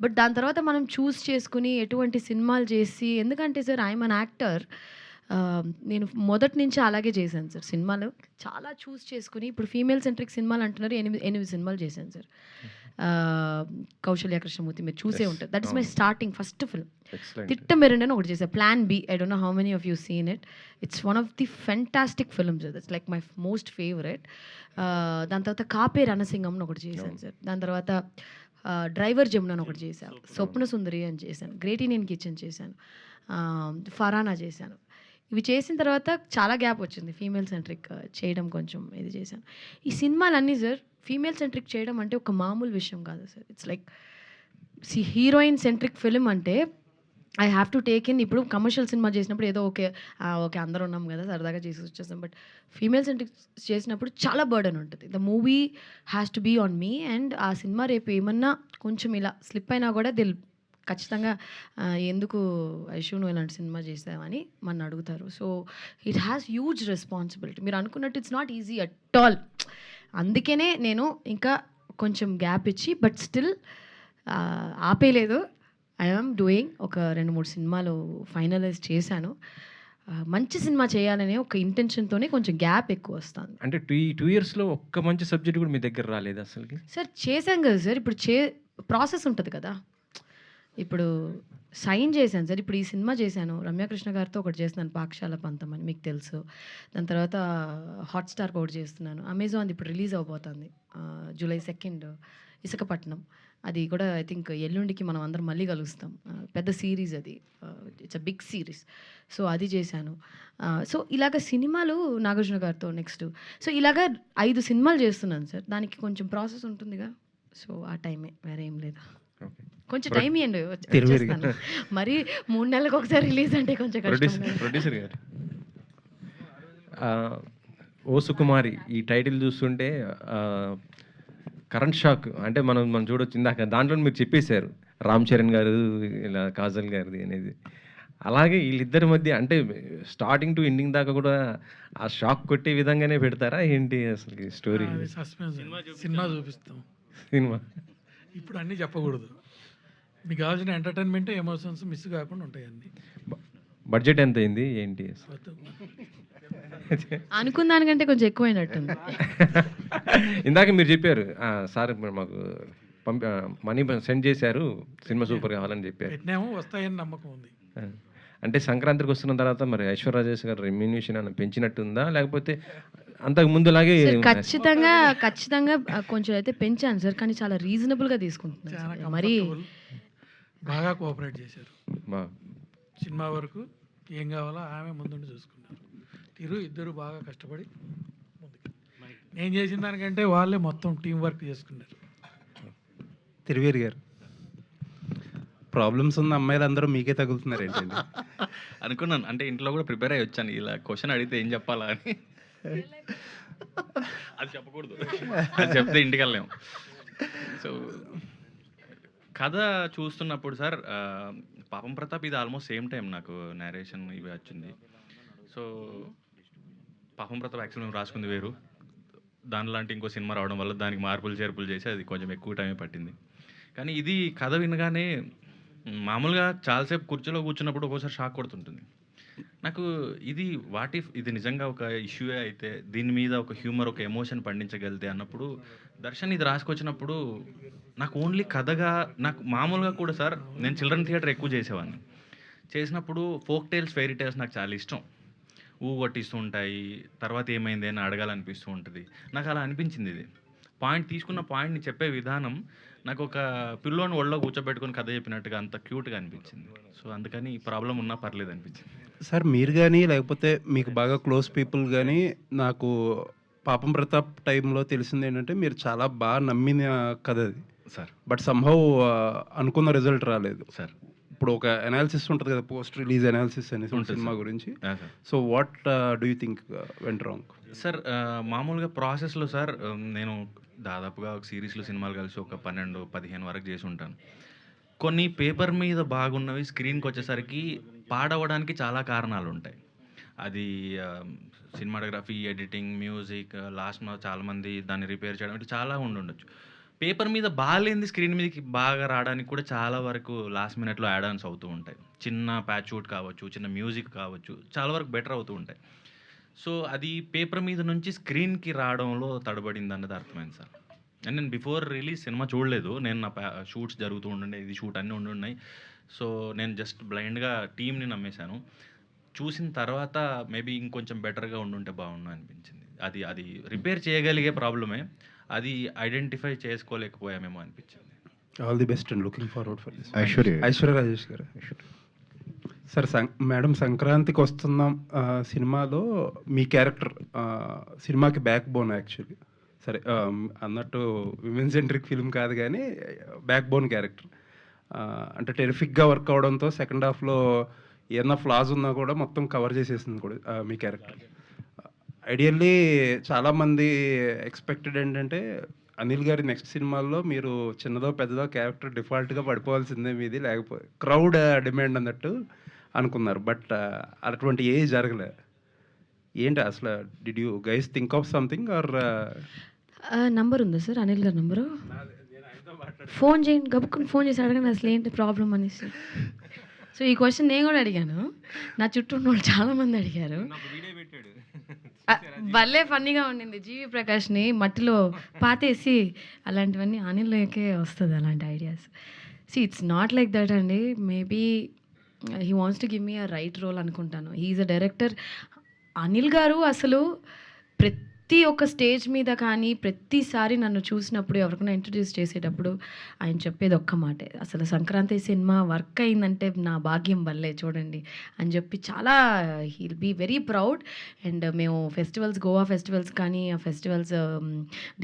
[SPEAKER 16] But దాని తర్వాత మనం చూస్ చేసుకుని ఎటువంటి సినిమాలు చేసి, ఎందుకంటే సార్ ఐఎమ్ అన్ యాక్టర్. నేను మొదటి నుంచి అలాగే చేశాను సార్. సినిమాలు చాలా చూస్ చేసుకుని, ఇప్పుడు ఫీమేల్ సెంట్రిక్ సినిమాలు అంటున్నారు, 8 సినిమాలు చేశాను సార్. కౌశల్య కృష్ణమూర్తి మీరు చూసే ఉంటారు. That is my starting first film. తిట్టమెరుండి అని ఒకటి చేశాను, plan B. I don't know how many of you seen it. It's one of the fantastic films. It's like my most favourite. దాని తర్వాత కాపే రణసింగం అని ఒకటి చేశాను సార్. దాని తర్వాత డ్రైవర్ జమున అని ఒకటి చేశాను, స్వప్న సుందరి అని చేశాను, గ్రేట్ ఇండియన్ కిచెన్ చేశాను, ఫరానా చేశాను. ఇవి చేసిన తర్వాత చాలా గ్యాప్ వచ్చింది ఫీమేల్ సెంట్రిక్ చేయడం, కొంచెం ఇది చేశాను. ఈ సినిమాలన్నీ సార్ ఫీమేల్ సెంట్రిక్ చేయడం అంటే ఒక మామూలు విషయం కాదు sir. It's like heroine centric film అంటే I have to take in. ఇప్పుడు కమర్షియల్ సినిమా చేసినప్పుడు ఏదో ఓకే అందరూ ఉన్నాం కదా సరదాగా చేసి వచ్చేస్తాం. బట్ ఫీమేల్ సెంట్రిక్ చేసినప్పుడు చాలా బర్డెన్ ఉంటుంది. The movie has to be on me. And ఆ సినిమా రేపు ఏమన్నా కొంచెం ఇలా స్లిప్ అయినా కూడా ఖచ్చితంగా ఎందుకు ఐషు నువ్వు ఇలాంటి సినిమా చేసావని మన అడుగుతారు. So it has huge responsibility. మీరు అనుకున్నట్టు it's not easy at all. అందుకనే నేను ఇంకా కొంచెం గ్యాప్ ఇచ్చి, బట్ స్టిల్ ఆపేయలేదు. I am doing. ఒక 2-3 సినిమాలు ఫైనలైజ్ చేశాను. మంచి సినిమా చేయాలనే ఒక ఇంటెన్షన్తోనే కొంచెం గ్యాప్ ఎక్కువ వస్తుంది.
[SPEAKER 6] అంటే 2 ఇయర్స్లో ఒక్క మంచి సబ్జెక్ట్ కూడా మీ దగ్గర రాలేదు అసలుకి?
[SPEAKER 16] సార్ చేశాం కదా సార్. ఇప్పుడు ప్రాసెస్ ఉంటుంది కదా. ఇప్పుడు సైన్ చేశాను సార్. ఇప్పుడు ఈ సినిమా చేశాను, రమ్యకృష్ణ గారితో ఒకటి చేస్తున్నాను, పాకశాల పంతం అని మీకు తెలుసు. దాని తర్వాత హాట్‌స్టార్కి ఒకటి చేస్తున్నాను. అమెజాన్ ఇప్పుడు రిలీజ్ అవబోతుంది జూలై 2 ఇసుకపట్నం. అది కూడా ఐ థింక్ ఎల్లుండికి మనం అందరం మళ్ళీ కలుస్తాం. పెద్ద సిరీస్ అది, it's a big series. So అది చేశాను. సో ఇలాగ సినిమాలు నాగార్జున గారితో నెక్స్ట్. సో ఇలాగ 5 సినిమాలు చేస్తున్నాను సార్. దానికి కొంచెం ప్రాసెస్ ఉంటుందిగా. సో ఆ టైమే, వేరే ఏం లేదు. కొంచెం టైం ఇవ్వండి, వచ్చేస్తాను. మరి 3 నెలలకు ఒకసారి రిలీజ్ అంటే కొంచెం
[SPEAKER 6] ప్రొడ్యూసర్ గారు, ఓ సుకుమారి ఈ టైటిల్ చూస్తుంటే కరెంట్ షాక్ అంటే మనం చూడొచ్చు. ఇందాక దాంట్లో మీరు చెప్పేశారు రామ్ చరణ్ గారు ఇలా కాజల్ గారిది అనేది. అలాగే వీళ్ళిద్దరి మధ్య అంటే స్టార్టింగ్ టు ఎండింగ్ దాకా కూడా ఆ షాక్ కొట్టే విధంగానే పెడతారా ఏంటి అసలు స్టోరీ?
[SPEAKER 15] సినిమా చూపిస్తాం.
[SPEAKER 6] సినిమా
[SPEAKER 15] ఇప్పుడు అన్నీ చెప్పకూడదు. మీకు కావాల్సిన ఎంటర్టైన్మెంట్, ఎమోషన్స్ మిస్ కాకుండా ఉంటాయి అన్నీ.
[SPEAKER 6] బడ్జెట్ ఎంత అయింది ఏంటి?
[SPEAKER 16] అనుకున్న దానికంటే కొంచెం ఎక్కువైనట్టుంది.
[SPEAKER 6] ఇందాక మీరు చెప్పారు సార్ మాకు మనీ సెండ్ చేశారు, సినిమా సూపర్ కావాలని చెప్పారు.
[SPEAKER 15] పెట్టినాము, వస్తాయని నమ్మకం ఉంది.
[SPEAKER 6] అంటే సంక్రాంతికి వస్తున్న తర్వాత మరి ఐశ్వర్య రాజేష్ గారు రెమ్యూనేషన్ అని పెంచినట్టుందా, లేకపోతే అంతకు ముందులాగే?
[SPEAKER 16] ఖచ్చితంగా కొంచెం అయితే పెంచాను సార్, కానీ చాలా రీజనబుల్గా తీసుకుంటున్నాను. మరి
[SPEAKER 15] బాగా కోఆపరేట్ చేశారు. సినిమా వరకు ఏం కావాలో ఆమె ముందుండి చూసుకున్నారు. ఇద్దరు బాగా కష్టపడి ముందుకు. నేను చేసిన దానికంటే వాళ్ళే మొత్తం టీం వర్క్ చేసుకున్నారు.
[SPEAKER 19] తిరువీర్ గారు, ప్రాబ్లమ్స్ ఉన్న అమ్మాయిలు అందరూ మీకే తగులుతున్నారు ఏంటండి?
[SPEAKER 17] అనుకున్నాను, అంటే ఇంట్లో కూడా ప్రిపేర్ అయ్యి వచ్చాను, ఇలా క్వశ్చన్ అడిగితే ఏం చెప్పాలా అని. అది చెప్పకూడదు, అది చెప్తే ఇంటికి వెళ్ళాము. సో కథ చూస్తున్నప్పుడు సార్ పాపం ప్రతాప్ ఇది ఆల్మోస్ట్ సేమ్ టైం నాకు నేరేషన్ ఇవి వచ్చింది. సో పాపం ప్రతాప్ యాక్చువల్ మేము రాసుకుంది వేరు, దానిలాంటి ఇంకో సినిమా రావడం వల్ల దానికి మార్పులు చేర్పులు చేసి అది కొంచెం ఎక్కువ టైమే పట్టింది. కానీ ఇది కథ వినగానే మామూలుగా చాలాసేపు కుర్చీలో కూర్చున్నప్పుడు ఒక్కోసారి షాక్ కొడుతుంటుంది నాకు. ఇది వాట్ ఇఫ్ ఇది నిజంగా ఒక ఇష్యూయే అయితే దీని మీద ఒక హ్యూమర్, ఒక ఎమోషన్ పండించగలితే అన్నప్పుడు దర్శన్ ఇది రాసుకొచ్చినప్పుడు నాకు ఓన్లీ కథగా, నాకు మామూలుగా కూడా సార్ నేను చిల్డ్రన్ థియేటర్ ఎక్కువ చేసేవాడిని. చేసినప్పుడు ఫోక్ టేల్స్, ఫెయిరీ టేల్స్ నాకు చాలా ఇష్టం. కొట్టిస్తూ ఉంటాయి, తర్వాత ఏమైంది అని అడగాలనిపిస్తూ ఉంటుంది. నాకు అలా అనిపించింది. ఇది పాయింట్ తీసుకున్న పాయింట్ని చెప్పే విధానం నాకు ఒక పిల్లోని ఒళ్ళో కూర్చోబెట్టుకుని కథ చెప్పినట్టుగా అంత క్యూట్గా అనిపించింది. సో అందుకని ఈ ప్రాబ్లం ఉన్నా పర్లేదు అనిపించింది.
[SPEAKER 19] సార్ మీరు కానీ లేకపోతే మీకు బాగా క్లోజ్ పీపుల్ కానీ, నాకు పాపం ప్రతాప్ టైంలో తెలిసింది ఏంటంటే మీరు చాలా బాగా నమ్మిన కథ అది
[SPEAKER 17] సార్.
[SPEAKER 19] బట్ సంహౌ అనుకున్న రిజల్ట్ రాలేదు
[SPEAKER 17] సార్.
[SPEAKER 19] ఇప్పుడు ఒక అనాలిసిస్ ఉంటుంది కదా, పోస్ట్ రిలీజ్ అనాలిసిస్ అనేసి సినిమా గురించి. So what do you think went wrong?
[SPEAKER 17] Sir మామూలుగా ప్రాసెస్లో సార్ నేను దాదాపుగా ఒక సిరీస్లో సినిమాలు కలిసి ఒక 12-15 వరకు చేసి ఉంటాను. కొన్ని పేపర్ మీద బాగున్నవి స్క్రీన్కి వచ్చేసరికి పాడవడానికి చాలా కారణాలు ఉంటాయి. అది సినిమాటోగ్రఫీ, ఎడిటింగ్, మ్యూజిక్, లాస్ట్ చాలామంది దాన్ని రిపేర్ చేయడం, ఇట్లా చాలా ఉండొచ్చు. పేపర్ మీద బాగాలేంది స్క్రీన్ మీదకి బాగా రావడానికి కూడా చాలా వరకు లాస్ట్ మినిట్లో యాడ్ ఆన్స్ అవుతూ ఉంటాయి. చిన్న ప్యాచ్ అవుట్ కావచ్చు, చిన్న మ్యూజిక్ కావచ్చు, చాలా వరకు బెటర్ అవుతూ ఉంటాయి. సో అది పేపర్ మీద నుంచి స్క్రీన్కి రావడంలో తడబడింది అన్నది అర్థమైంది సార్. అండ్ నేను బిఫోర్ రిలీజ్ సినిమా చూడలేదు. నేను నా షూట్స్ జరుగుతూ ఉండే, ఇది షూట్ అన్నీ ఉండున్నాయి. సో నేను జస్ట్ బ్లైండ్గా టీమ్ని నమ్మేశాను. చూసిన తర్వాత మేబీ ఇంకొంచెం బెటర్గా ఉండుంటే బాగుండు అనిపించింది. అది అది రిపేర్ చేయగలిగే ప్రాబ్లమే, అది ఐడెంటిఫై చేసుకోలేకపోయామేమో అనిపించింది.
[SPEAKER 19] All the best and looking forward for this.
[SPEAKER 20] Aishwarya
[SPEAKER 19] Rajesh గారు. సార్ మేడం సంక్రాంతికి వస్తున్నాం సినిమాలో మీ క్యారెక్టర్ సినిమాకి బ్యాక్ బోన్ యాక్చువల్లీ. సరే అన్నట్టు విమెన్ సెంట్రిక్ ఫిల్మ్ కాదు కానీ బ్యాక్ బోన్ క్యారెక్టర్. అంటే టెరిఫిక్గా వర్క్ అవడంతో సెకండ్ హాఫ్లో ఏదైనా ఫ్లాస్ ఉన్నా కూడా మొత్తం కవర్ చేసేసింది కూడా మీ క్యారెక్టర్. ఐడియల్లీ చాలామంది ఎక్స్పెక్టెడ్ ఏంటంటే అనిల్ గారి నెక్స్ట్ సినిమాల్లో మీరు చిన్నదో పెద్దదో క్యారెక్టర్ డిఫాల్ట్గా పడిపోవాల్సిందే మీది, లేకపోతే క్రౌడ్ డిమాండ్ అన్నట్టు అనుకున్నారు. బట్ అటువంటి ఏ జరగలే. ఏంటి అసలు did you guys think of something or?
[SPEAKER 16] Number ఉందా సార్ అనిల్ గారి నంబరు? ఫోన్ చేయండి, గబుక్కుని ఫోన్ చేసి అడగండి అసలు ఏంటి ప్రాబ్లం అనేసి. సో ఈ క్వశ్చన్ నేను కూడా అడిగాను, నా చుట్టూ ఉన్న వాళ్ళు చాలామంది అడిగారు. భలే ఫన్నీగా ఉండింది. జీవి ప్రకాష్ని మట్టిలో పాతేసి అలాంటివన్నీ అనిల్కే వస్తుంది అలాంటి ideas. It's not like that అండి. Maybe he wants to give me a right role అనుకుంటాను. He is a director. Anil garu అసలు ప్రతి ఒక్క స్టేజ్ మీద కానీ ప్రతిసారి నన్ను చూసినప్పుడు ఎవరికైనా ఇంట్రడ్యూస్ చేసేటప్పుడు ఆయన చెప్పేది ఒక్క మాటే, అసలు సంక్రాంతి సినిమా వర్క్ అయిందంటే నా భాగ్యం వల్లే చూడండి అని చెప్పి చాలా he'll be very proud. And మేము ఫెస్టివల్స్, గోవా ఫెస్టివల్స్ కానీ ఆ ఫెస్టివల్స్,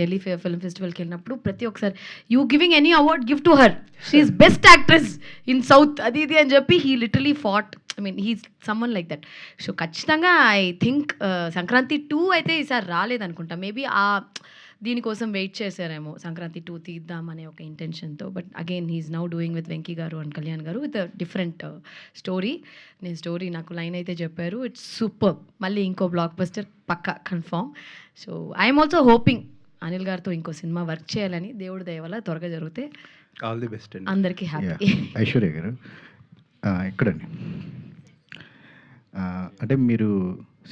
[SPEAKER 16] ఢిల్లీ ఫిల్మ్ ఫెస్టివల్కి వెళ్ళినప్పుడు ప్రతి ఒక్కసారి you giving any award give to her, she's best actress in south అది ఇది అని చెప్పి he literally fought. I mean he's someone like that. So ఖచ్చితంగా ఐ థింక్ సంక్రాంతి 2 అయితే ఈసారి రాలేదనుకుంటా. మేబీ దీనికోసం వెయిట్ చేశారేమో సంక్రాంతి 2 తీద్దామనే ఒక ఇంటెన్షన్తో. But again he's now doing with Venky గారు అండ్ కళ్యాణ్ గారు విత్ డిఫరెంట్ స్టోరీ. నేను స్టోరీ నాకు లైన్ అయితే చెప్పారు, ఇట్స్ సూపర్. మళ్ళీ ఇంకో బ్లాక్ బస్టర్ పక్కా confirm. So I'm also hoping Anil గారితో ఇంకో సినిమా వర్క్ చేయాలని. దేవుడి దయ వల్ల త్వరగా జరిగితే
[SPEAKER 19] ఆల్ ది బెస్ట్.
[SPEAKER 16] అందరికీ హ్యాపీ.
[SPEAKER 20] ఐశ్వర్య గారు ఇక్కడండి, అంటే మీరు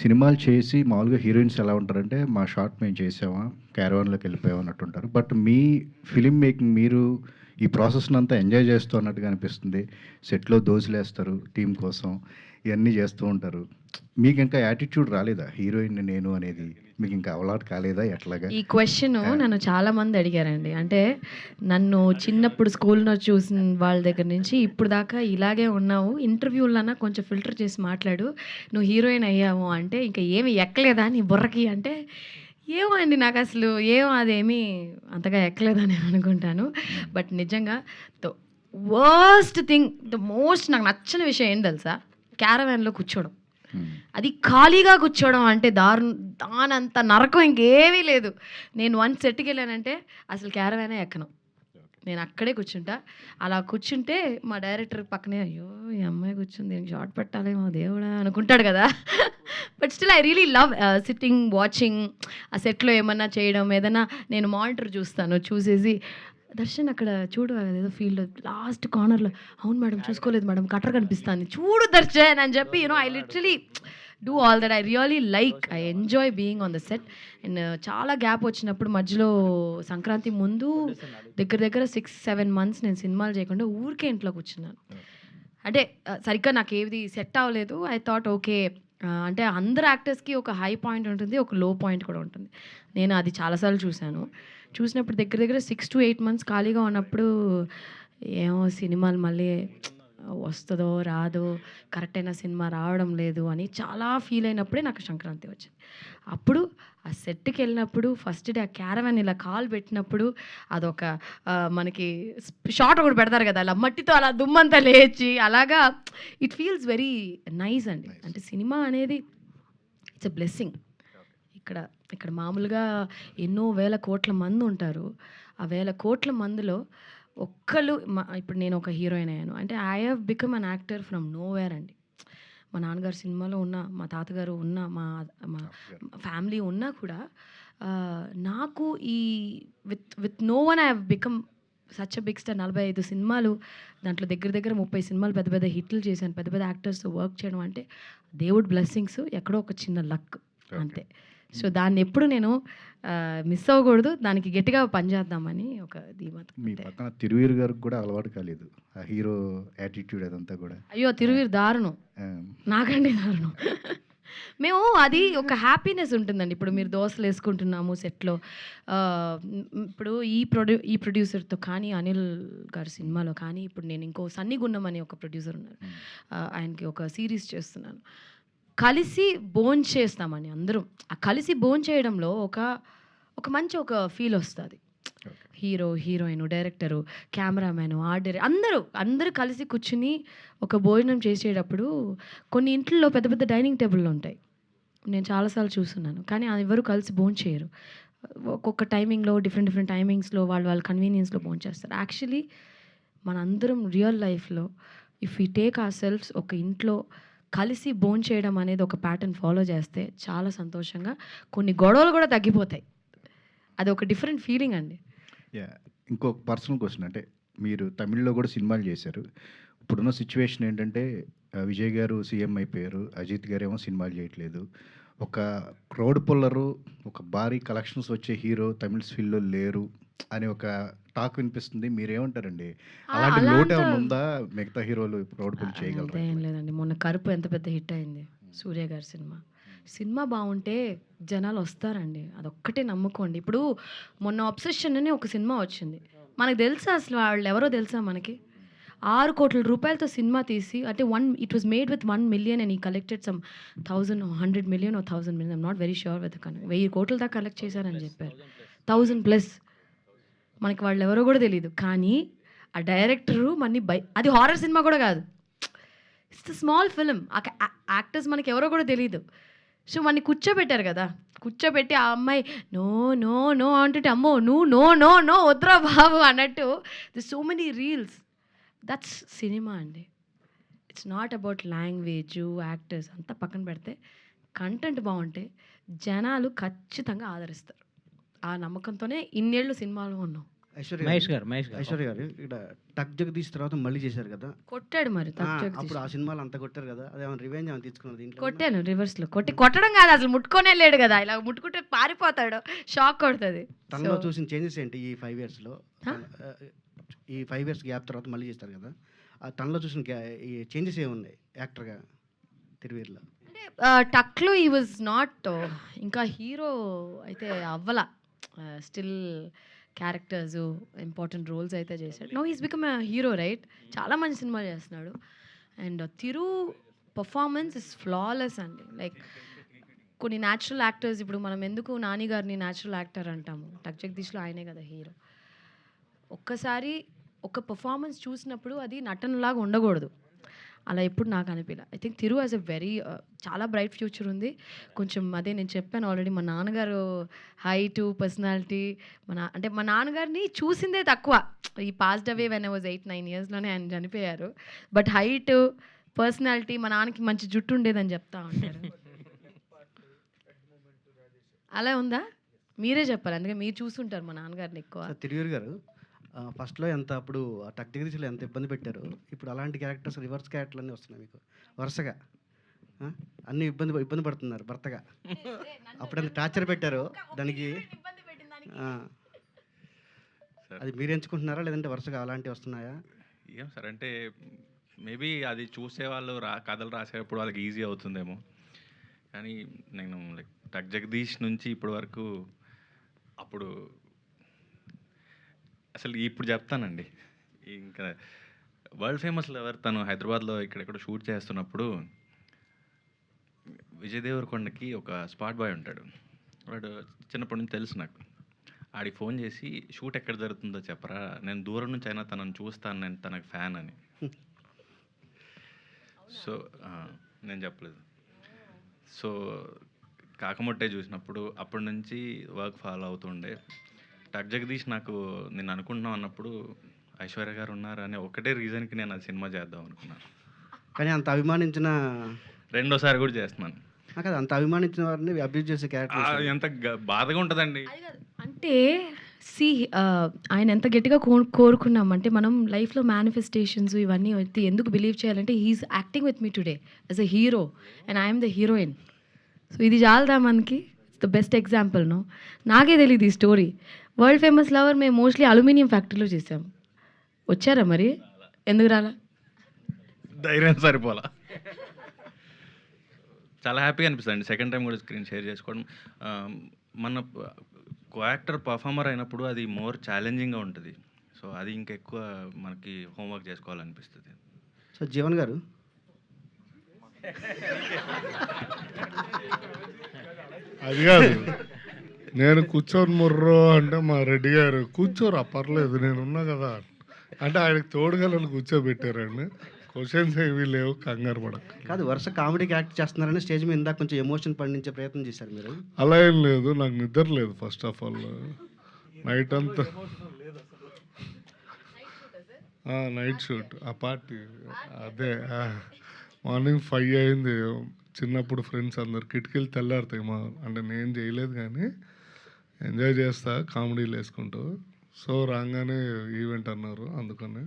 [SPEAKER 20] సినిమాలు చేసి మామూలుగా హీరోయిన్స్ ఎలా ఉంటారంటే మా షార్ట్ మేము చేసామా క్యారవాన్లోకి వెళ్ళిపోయాం అన్నట్టు ఉంటారు. బట్ మీ ఫిలిం మేకింగ్ మీరు ఈ ప్రాసెస్ని అంతా ఎంజాయ్ చేస్తూ అన్నట్టుగా అనిపిస్తుంది. సెట్లో దోసులేస్తారు టీం కోసం, ఇవన్నీ చేస్తూ ఉంటారు. మీకు ఇంకా యాటిట్యూడ్ రాలేదా హీరోయిన్ నేను అనేది? మీకు ఇంకా అలవాటు కాలేదా ఎట్లాగా?
[SPEAKER 16] ఈ క్వశ్చన్ నన్ను చాలామంది అడిగారండి. అంటే నన్ను చిన్నప్పుడు స్కూల్లో చూసిన వాళ్ళ దగ్గర నుంచి ఇప్పుడు దాకా ఇలాగే ఉన్నావు, ఇంటర్వ్యూలన్నా కొంచెం ఫిల్టర్ చేసి మాట్లాడు, నువ్వు హీరోయిన్ అయ్యావు అంటే ఇంకా ఏమి ఎక్కలేదా నీ బుర్రకి అంటే, ఏమో అండి నాకు అసలు అదేమీ అంతగా ఎక్కలేదని నేను అనుకుంటాను. బట్ నిజంగా the worst thing, the most నాకు నచ్చని విషయం ఏంటి తెలుసా, క్యారవాన్లో కూర్చోవడం. అది ఖాళీగా కూర్చోవడం అంటే దానంత నరకం ఇంకేమీ లేదు. నేను వన్స్ సెట్కి వెళ్ళానంటే అసలు క్యారవానే ఎక్కను, నేను అక్కడే కూర్చుంటా. అలా కూర్చుంటే మా డైరెక్టర్ పక్కనే అయ్యో ఈ అమ్మాయి కూర్చుంది, దీనికి షార్ట్ పెట్టాలేమో దేవుడా అనుకుంటాడు కదా. But still I really love sitting watching. ఆ సెట్లో ఏమన్నా చేయడం, ఏదైనా నేను మానిటర్ చూస్తాను, చూసేసి దర్శన్ అక్కడ చూడు అదేదో ఫీల్డ్ లాస్ట్ కార్నర్లో, అవును మేడం చూసుకోలేదు మేడం కట్టర్ కనిపిస్తుంది చూడు దర్శన్ అని చెప్పి I literally do all that. I really like, I enjoy being on the set. And చాలా గ్యాప్ వచ్చినప్పుడు మధ్యలో సంక్రాంతి ముందు దగ్గర 6-7 months నేను సినిమాలు చేయకుండా ఊరికే ఇంట్లో కూర్చున్నాను. అంటే సరిగ్గా నాకు ఏది సెట్ అవ్వలేదు. ఐ థాట్ ఓకే, అంటే అందరు యాక్టర్స్కి ఒక హై పాయింట్ ఉంటుంది, ఒక లో పాయింట్ కూడా ఉంటుంది. నేను అది చాలాసార్లు చూసినప్పుడు దగ్గర 6 to 8 months ఖాళీగా ఉన్నప్పుడు ఏమో సినిమాలు మళ్ళీ వస్తుందో రాదో, కరెక్ట్ అయిన సినిమా రావడం లేదు అని చాలా ఫీల్ అయినప్పుడే నాకు సంక్రాంతి వచ్చింది. అప్పుడు ఆ సెట్కి వెళ్ళినప్పుడు ఫస్ట్ డే ఆ క్యారవాన్ ఇలా కాలు పెట్టినప్పుడు అదొక మనకి షార్ట్ ఒకటి పెడతారు కదా, అలా మట్టితో అలా దుమ్మంతా లేచి అలాగా ఇట్ ఫీల్స్ వెరీ నైస్ అండి. అంటే సినిమా అనేది ఇట్స్ ఎ బ్లెస్సింగ్. ఇక్కడ మామూలుగా ఎన్నో వేల కోట్ల మంది ఉంటారు. ఆ వేల కోట్ల మందిలో ఒక్కళ్ళు ఇప్పుడు నేను ఒక హీరోయిన్ అయ్యాను అంటే I have become an actor from nowhere అండి. మా నాన్నగారు సినిమాలో ఉన్న, మా తాతగారు ఉన్న, మా ఫ్యామిలీ ఉన్నా కూడా నాకు ఈ with no one I have become such a big star. 45 సినిమాలు, దాంట్లో దగ్గర దగ్గర 30 సినిమాలు పెద్ద పెద్ద హిట్లు చేశాను. పెద్ద పెద్ద యాక్టర్స్తో వర్క్ చేయడం అంటే దేవుడి బ్లెస్సింగ్స్, ఎక్కడో ఒక చిన్న లక్ అంతే. సో దాన్ని ఎప్పుడు నేను మిస్ అవ్వకూడదు, దానికి గట్టిగా పనిచేద్దామని ఒక ధీమత.
[SPEAKER 20] మీ పక్కన తిరువీరు గారికి కూడా అలవాటు కాలేదు ఆ హీరో యాటిట్యూడ్ అదంతా కూడా.
[SPEAKER 16] అయ్యో తిరువీరు దారుణం, నాకండి దారుణం. మేము అది ఒక హ్యాపీనెస్ ఉంటుందండి. ఇప్పుడు మీరు దోశలు వేసుకుంటున్నాము సెట్లో, ఇప్పుడు ఈ ప్రొడ్యూసర్తో కానీ అనిల్ గారి సినిమాలో కానీ, ఇప్పుడు నేను ఇంకో సన్నీ గున్నం అని ఒక ప్రొడ్యూసర్ ఉన్నారు, ఆయనకి ఒక సిరీస్ చేస్తున్నాను. కలిసి బోన్ చేస్తామని అందరం. ఆ కలిసి బోన్ చేయడంలో ఒక మంచి ఒక ఫీల్ వస్తుంది. Hero, heroine, director, cameraman, art director అందరూ కలిసి కూర్చుని ఒక భోజనం చేసేటప్పుడు కొన్ని ఇంట్లో పెద్ద పెద్ద డైనింగ్ టేబుల్లో ఉంటాయి, నేను చాలాసార్లు చూస్తున్నాను. కానీ ఎవరు కలిసి భోజనం చేయరు. ఒక్కొక్క టైమింగ్లో డిఫరెంట్ టైమింగ్స్లో వాళ్ళ కన్వీనియన్స్లో భోజనం చేస్తారు. యాక్చువల్లీ మనందరం రియల్ లైఫ్లో if you take our selves ఒక ఇంట్లో కలిసి భోజనం చేయడం అనేది ఒక ప్యాటర్న్ ఫాలో చేస్తే చాలా సంతోషంగా కొన్ని గొడవలు కూడా తగ్గిపోతాయి. అది ఒక డిఫరెంట్ ఫీలింగ్ అండి.
[SPEAKER 20] ఇంకో పర్సనల్ క్వశ్చన్, అంటే మీరు తమిళ్లో కూడా సినిమాలు చేశారు. ఇప్పుడున్న సిచ్యువేషన్ ఏంటంటే విజయ్ గారు సీఎం అయిపోయారు, అజిత్ గారు ఏమో సినిమాలు చేయట్లేదు. ఒక క్రౌడ్ పుల్లరు, ఒక భారీ కలెక్షన్స్ వచ్చే హీరో తమిళ ఫీల్డ్లో లేరు అని ఒక టాక్ వినిపిస్తుంది. మీరేమంటారండి? అలాంటి లోటు ఏమైనా ఉందా? మిగతా హీరోలు క్రౌడ్ పుల్ చేయగలరా?
[SPEAKER 16] ఏం లేదండి. మొన్న కరుపు ఎంత పెద్ద హిట్ అయింది, సూర్య గారి సినిమా బాగుంటే జనాలు వస్తారండి, అదొక్కటే నమ్ముకోండి. ఇప్పుడు మొన్న అబ్సెషన్ అని ఒక సినిమా వచ్చింది, మనకు తెలుసా అసలు వాళ్ళు ఎవరో తెలుసా? మనకి 6 కోట్ల రూపాయలతో సినిమా తీసి, అంటే it was made with 1 million and he collected some 100 million or 1000 million, I'm not very sure with. 1000 కోట్ల దాకా కలెక్ట్ చేశారని చెప్పారు, 1000+. మనకి వాళ్ళు ఎవరో కూడా తెలియదు. కానీ ఆ డైరెక్టరు అది హారర్ సినిమా కూడా కాదు, ఇట్స్ స్మాల్ ఫిలిం. ఆ యాక్టర్స్ మనకి ఎవరో కూడా తెలియదు. సో మనని కూర్చోబెట్టారు కదా, కూర్చోబెట్టి ఆ అమ్మాయి నో నో నో అంటుంటే, అమ్మో నువ్వు నో నో నో వద్దురా బాబు అన్నట్టు. The so many reels, that's cinema అండి. It's not about language, actors అంతా పక్కన పెడితే కంటెంట్ బాగుంటే జనాలు ఖచ్చితంగా ఆదరిస్తారు. ఆ నమ్మకంతోనే ఇన్నేళ్ళు సినిమాలో ఉన్నాం.
[SPEAKER 21] మహేష్ గారు ఇక్కడ టక్ జగదీష్ తర్వాత మళ్ళీ చేశారు కదా,
[SPEAKER 16] కొట్టాడు మరి
[SPEAKER 21] అప్పుడు ఆ సినిమాలు అంతా కొట్టారు కదా, అదేమన్నా రివెంజ్ ఏమైనా తీసుకున్నారు దీంట్లో?
[SPEAKER 16] కొట్టాను రివర్స్లో, కొట్టడం కాదు అసలు, ముట్టుకోనే లేడు కదా, ఇలా ముట్టుకుంటే పారిపోతాడు, షాక్ కొడుతుంది.
[SPEAKER 21] తనలో చూసిన చేంజెస్ ఏంటి ఈ 5 yearsలో? ఈ 5 years గ్యాప్ తర్వాత మళ్ళీ చేస్తారు కదా, తనలో చూసిన ఈ చేంజెస్ ఏమున్నాయి యాక్టర్గా తిరువీరులో?
[SPEAKER 16] టక్లో ఈ వాజ్ నాట్ ఇంకా హీరో అయితే అవ్వల, స్టిల్ క్యారెక్టర్స్ ఇంపార్టెంట్ రోల్స్ అయితే చేశాడు. No he's become hero right, చాలా మంచి సినిమాలు చేస్తున్నాడు. And Thiru performance is flawless అండి. లైక్ కొన్ని న్యాచురల్ యాక్టర్స్, ఇప్పుడు మనం ఎందుకు నాని గారిని న్యాచురల్ యాక్టర్ అంటాము, టక్ జగదీష్లో ఆయనే కదా హీరో. ఒక్కసారి ఒక పర్ఫార్మెన్స్ చూసినప్పుడు అది నటనలాగా ఉండకూడదు, అలా ఎప్పుడు నాకు అనిపించలే. I think Tiru as a చాలా బ్రైట్ ఫ్యూచర్ ఉంది. కొంచెం అదే నేను చెప్పాను ఆల్రెడీ, మా నాన్నగారు హైటు, పర్సనాలిటీ, అంటే మా నాన్నగారిని చూసిందే తక్కువ. ఈ passed away when I was 8-9 yearsలోనే ఆయన చనిపోయారు. బట్ హైట్, పర్సనాలిటీ, మా నాన్నకి మంచి జుట్టు ఉండేదని చెప్తా ఉంటారు. అలా ఉందా? మీరే చెప్పాలి, అందుకే మీరు చూసుంటారు మా నాన్నగారిని ఎక్కువ.
[SPEAKER 21] తిరువీరు గారు ఫస్ట్లో అప్పుడు ఆ టక్ జగదీష్లో ఎంత ఇబ్బంది పెట్టారు, ఇప్పుడు అలాంటి క్యారెక్టర్స్ రివర్స్ క్యారెక్టర్లు అన్నీ వస్తున్నాయి మీకు వరుసగా. అన్నీ ఇబ్బంది పడుతున్నారు భర్తగా. అప్పుడు అంత టార్చర్ పెట్టారు దానికి, అది మీరు ఎంచుకుంటున్నారా లేదంటే వరుసగా అలాంటివి వస్తున్నాయా?
[SPEAKER 17] ఏం సార్ అంటే మేబీ అది చూసేవాళ్ళు కథలు రాసేటప్పుడు వాళ్ళకి ఈజీ అవుతుందేమో, కానీ నేను లైక్ టక్ జగదీష్ నుంచి ఇప్పటి వరకు అప్పుడు అసలు ఇప్పుడు చెప్తానండి, ఇంకా వరల్డ్ ఫేమస్ లెవర్ తను హైదరాబాద్లో ఇక్కడెక్కడ షూట్ చేస్తున్నప్పుడు విజయ్ దేవరకొండకి ఒక స్పాట్ బాయ్ ఉంటాడు, వాడు చిన్నప్పటి నుంచి తెలుసు నాకు. ఆడికి ఫోన్ చేసి షూట్ ఎక్కడ జరుగుతుందో చెప్పరా, నేను దూరం నుంచి అయినా తనను చూస్తాను, నేను తనకు ఫ్యాన్ అని. సో నేను చెప్పలేదు. సో కాకమొట్టే చూసినప్పుడు అప్పటి నుంచి వర్క్ ఫాలో అవుతుండే. టక్ జగదీష్ నాకు నేను అనుకుంటున్నాం అన్నప్పుడు ఐశ్వర్య గారు ఉన్నారు అనే ఒకటే రీజన్కి నేను ఆ సినిమా చేద్దాం అనుకున్నాను.
[SPEAKER 21] కానీ అంత అభిమానించిన
[SPEAKER 17] రెండోసారి కూడా చేస్తున్నాను.
[SPEAKER 21] కదా అంత అభిమానించిన వారిని అబ్యూజ్ చేసే క్యారెక్టర్
[SPEAKER 17] ఎంత బాధగా ఉంటుందండి.
[SPEAKER 16] అంటే ఆయన ఎంత గట్టిగా కోరుకున్నామంటే మనం లైఫ్లో మేనిఫెస్టేషన్స్ ఇవన్నీ వచ్చి ఎందుకు బిలీవ్ చేయాలంటే he's acting with me today as a hero and I'm the heroine. So ఇది చాలదా మనకి? It's the best example. నాకే తెలియదు ఈ స్టోరీ. వరల్డ్ ఫేమస్ లవర్ మేము మోస్ట్లీ అల్యూమినియం ఫ్యాక్టరీలో చేసాం. వచ్చారా మరి? ఎందుకు రాలా?
[SPEAKER 17] ధైర్యం సరిపోలా. చాలా హ్యాపీగా అనిపిస్తుంది సెకండ్ టైం కూడా స్క్రీన్ షేర్ చేసుకోవడం. మన కో యాక్టర్ పర్ఫార్మర్ అయినప్పుడు అది మోర్ ఛాలెంజింగ్గా ఉంటుంది. సో అది ఇంకా ఎక్కువ మనకి హోంవర్క్ చేసుకోవాలనిపిస్తుంది.
[SPEAKER 21] సో జీవన్ గారు
[SPEAKER 11] అది కాదు, నేను కూర్చొని ముర్రో అంటే మా రెడ్డి గారు కూర్చోరా పర్లేదు నేనున్నా కదా అంటే ఆయనకు తోడుగా నన్ను కూర్చోబెట్టారండి. క్వశ్చన్స్ ఏమీ లేవు, కంగారు పడక.
[SPEAKER 21] కాదు వరుస కామెడీకి యాక్ట్ చేస్తున్నారని స్టేజ్ మీద ఇందాక కొంచెం ఎమోషన్ పండించే ప్రయత్నం చేశారు మీరు.
[SPEAKER 11] అలా ఏం లేదు, నాకు నిద్ర లేదు ఫస్ట్ ఆఫ్ ఆల్. నైట్ అంతా నైట్ షూట్ ఆ పార్టీ అదే మార్నింగ్ 5 అయింది. చిన్నప్పుడు ఫ్రెండ్స్ అందరు కిటికీలు తెల్లారుతాయి మా అంటే నేను చేయలేదు కానీ ఎంజాయ్ చేస్తా కామెడీలు వేసుకుంటూ. సో రాగానే ఈవెంట్ అన్నారు అందుకని.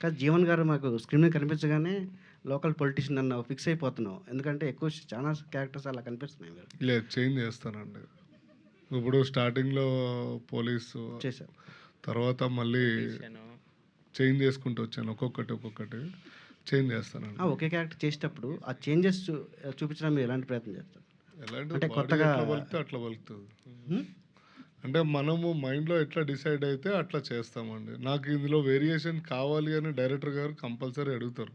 [SPEAKER 21] కాదు జీవన్ గారు మాకు స్క్రీన్ మీద కనిపించగానే లోకల్ పొలిటీషియన్ అన్న ఫిక్స్ అయిపోతున్నాం. ఎందుకంటే ఎక్కువ చాలా క్యారెక్టర్స్ అలా కనిపిస్తున్నాయి మీరు.
[SPEAKER 11] లేదు చేంజ్ చేస్తానండి. ఇప్పుడు స్టార్టింగ్లో పోలీసు
[SPEAKER 21] చేశారు,
[SPEAKER 11] తర్వాత మళ్ళీ చేంజ్ చేసుకుంటూ వచ్చాను ఒక్కొక్కటి చేంజ్ చేస్తానండి.
[SPEAKER 21] ఒకే క్యారెక్టర్ చేసేటప్పుడు ఆ చేంజెస్ చూపించడం మీరు ఎలాంటి ప్రయత్నం చేస్తారు?
[SPEAKER 11] ఎలాంటి
[SPEAKER 21] అంటే
[SPEAKER 11] body
[SPEAKER 21] కొత్తగా
[SPEAKER 11] ఎట్లా పలికితే అట్లా పలుకుతుంది. అంటే మనము మైండ్లో ఎట్లా డిసైడ్ అయితే అట్లా చేస్తామండి. నాకు ఇందులో వేరియేషన్ కావాలి అని డైరెక్టర్ గారు కంపల్సరీ అడుగుతారు.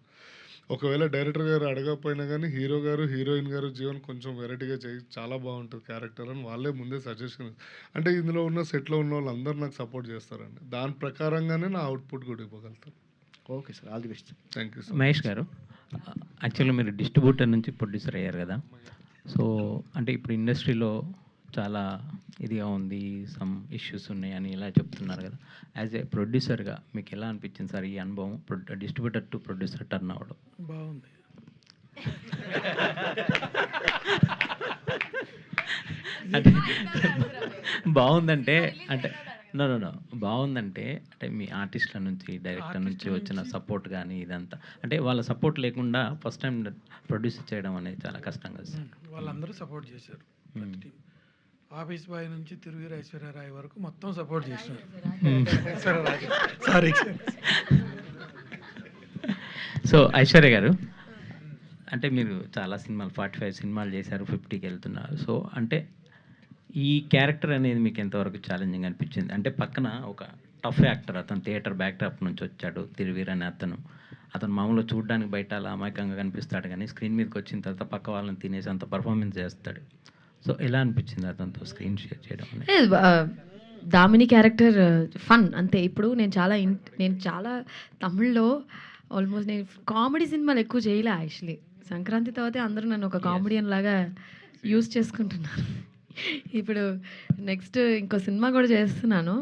[SPEAKER 11] ఒకవేళ డైరెక్టర్ గారు అడగకపోయినా కానీ హీరో గారు హీరోయిన్ గారు జీవన్ కొంచెం వెరైటీగా చేయి చాలా బాగుంటుంది క్యారెక్టర్ అని వాళ్ళే ముందే సజెషన్. అంటే ఇందులో ఉన్న సెట్లో ఉన్న వాళ్ళందరూ నాకు సపోర్ట్ చేస్తారండి. దాని ప్రకారంగానే నా అవుట్పుట్ కూడా ఇవ్వగలుగుతాను.
[SPEAKER 21] Okay sir, all the best.
[SPEAKER 11] Thank you.
[SPEAKER 1] Mahesh garu, యాక్చువల్గా మీరు డిస్ట్రిబ్యూటర్ నుంచి ప్రొడ్యూసర్ అయ్యారు కదా. సో అంటే ఇప్పుడు ఇండస్ట్రీలో చాలా ఇదిగా ఉంది, సమ్ ఇష్యూస్ ఉన్నాయి అని ఇలా చెప్తున్నారు కదా. యాజ్ ఏ ప్రొడ్యూసర్గా మీకు ఎలా అనిపించింది సార్ ఈ అనుభవం, డిస్ట్రిబ్యూటర్ టు ప్రొడ్యూసర్ టర్న్ అవ్వడం?
[SPEAKER 15] బాగుంది.
[SPEAKER 1] అంటే బాగుందంటే అంటే నో బాగుందంటే అంటే మీ ఆర్టిస్ట్ల నుంచి డైరెక్టర్ నుంచి వచ్చిన సపోర్ట్ కానీ ఇదంతా అంటే వాళ్ళ సపోర్ట్ లేకుండా ఫస్ట్ టైం ప్రొడ్యూస్ చేయడం అనేది చాలా కష్టం కదా సార్.
[SPEAKER 15] వాళ్ళందరూ సపోర్ట్ చేశారు. ఆఫీస్ బాయ్ నుంచి తిరువీర ఐశ్వర్యరాయ్ వరకు మొత్తం సపోర్ట్ చేసినారు. సారీ.
[SPEAKER 1] సో ఐశ్వర్య గారు, అంటే మీరు చాలా సినిమాలు 45 సినిమాలు చేశారు, 50కి వెళ్తున్నారు. సో అంటే ఈ క్యారెక్టర్ అనేది మీకు ఎంతవరకు ఛాలెంజింగ్ అనిపించింది? అంటే పక్కన ఒక టఫ్ యాక్టర్, అతను థియేటర్ బ్యాక్డ్రాప్ నుంచి వచ్చాడు తిరువీర్ అనే అతను మామూలుగా చూడడానికి బయట అలా అమాయకంగా కనిపిస్తాడు కానీ స్క్రీన్ మీదకి వచ్చిన తర్వాత పక్క వాళ్ళని తినేసి అంత పర్ఫార్మెన్స్ చేస్తాడు. సో ఎలా అనిపించింది అతనితో స్క్రీన్ షేర్ చేయడం అనేది?
[SPEAKER 16] దామిని క్యారెక్టర్ ఫన్ అంతే. ఇప్పుడు నేను చాలా తమిళ్లో ఆల్మోస్ట్ నేను కామెడీ సినిమాలు ఎక్కువ చేయలే యాక్చువల్లీ. సంక్రాంతి తర్వాత అందరూ నన్ను ఒక కామెడియన్ లాగా యూజ్ చేసుకుంటున్నారు. ఇప్పుడు నెక్స్ట్ ఇంకో సినిమా కూడా చేస్తున్నాను.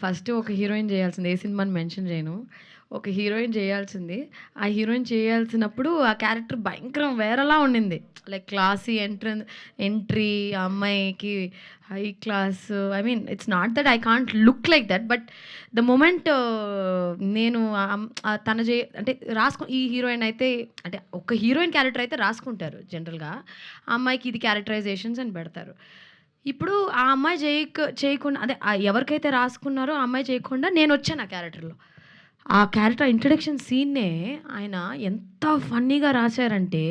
[SPEAKER 16] ఫస్ట్ ఒక హీరోయిన్ చేయాల్సింది, ఏ సినిమాని మెన్షన్ చేయను, ఒక హీరోయిన్ చేయాల్సింది. ఆ హీరోయిన్ చేయాల్సినప్పుడు ఆ క్యారెక్టర్ భయంకరం వేరేలా ఉండింది. లైక్ క్లాసీ ఎంట్రీ, ఆ అమ్మాయికి high class. I mean it's not that I can't look like that, but the moment నేను అంటే ఈ హీరోయిన్ అయితే అంటే ఒక హీరోయిన్ క్యారెక్టర్ అయితే రాసుకుంటారు జనరల్గా, ఆ అమ్మాయికి ఇది క్యారెక్టరైజేషన్స్ అని పెడతారు. ఇప్పుడు ఆ అమ్మాయి చేయకుండా అదే ఎవరికైతే రాసుకున్నారో ఆ అమ్మాయి చేయకుండా నేను వచ్చాను ఆ క్యారెక్టర్లో. ఆ క్యారెక్టర్ ఇంట్రడక్షన్ సీన్నే ఆయన ఎంత ఫన్నీగా రాశారంటే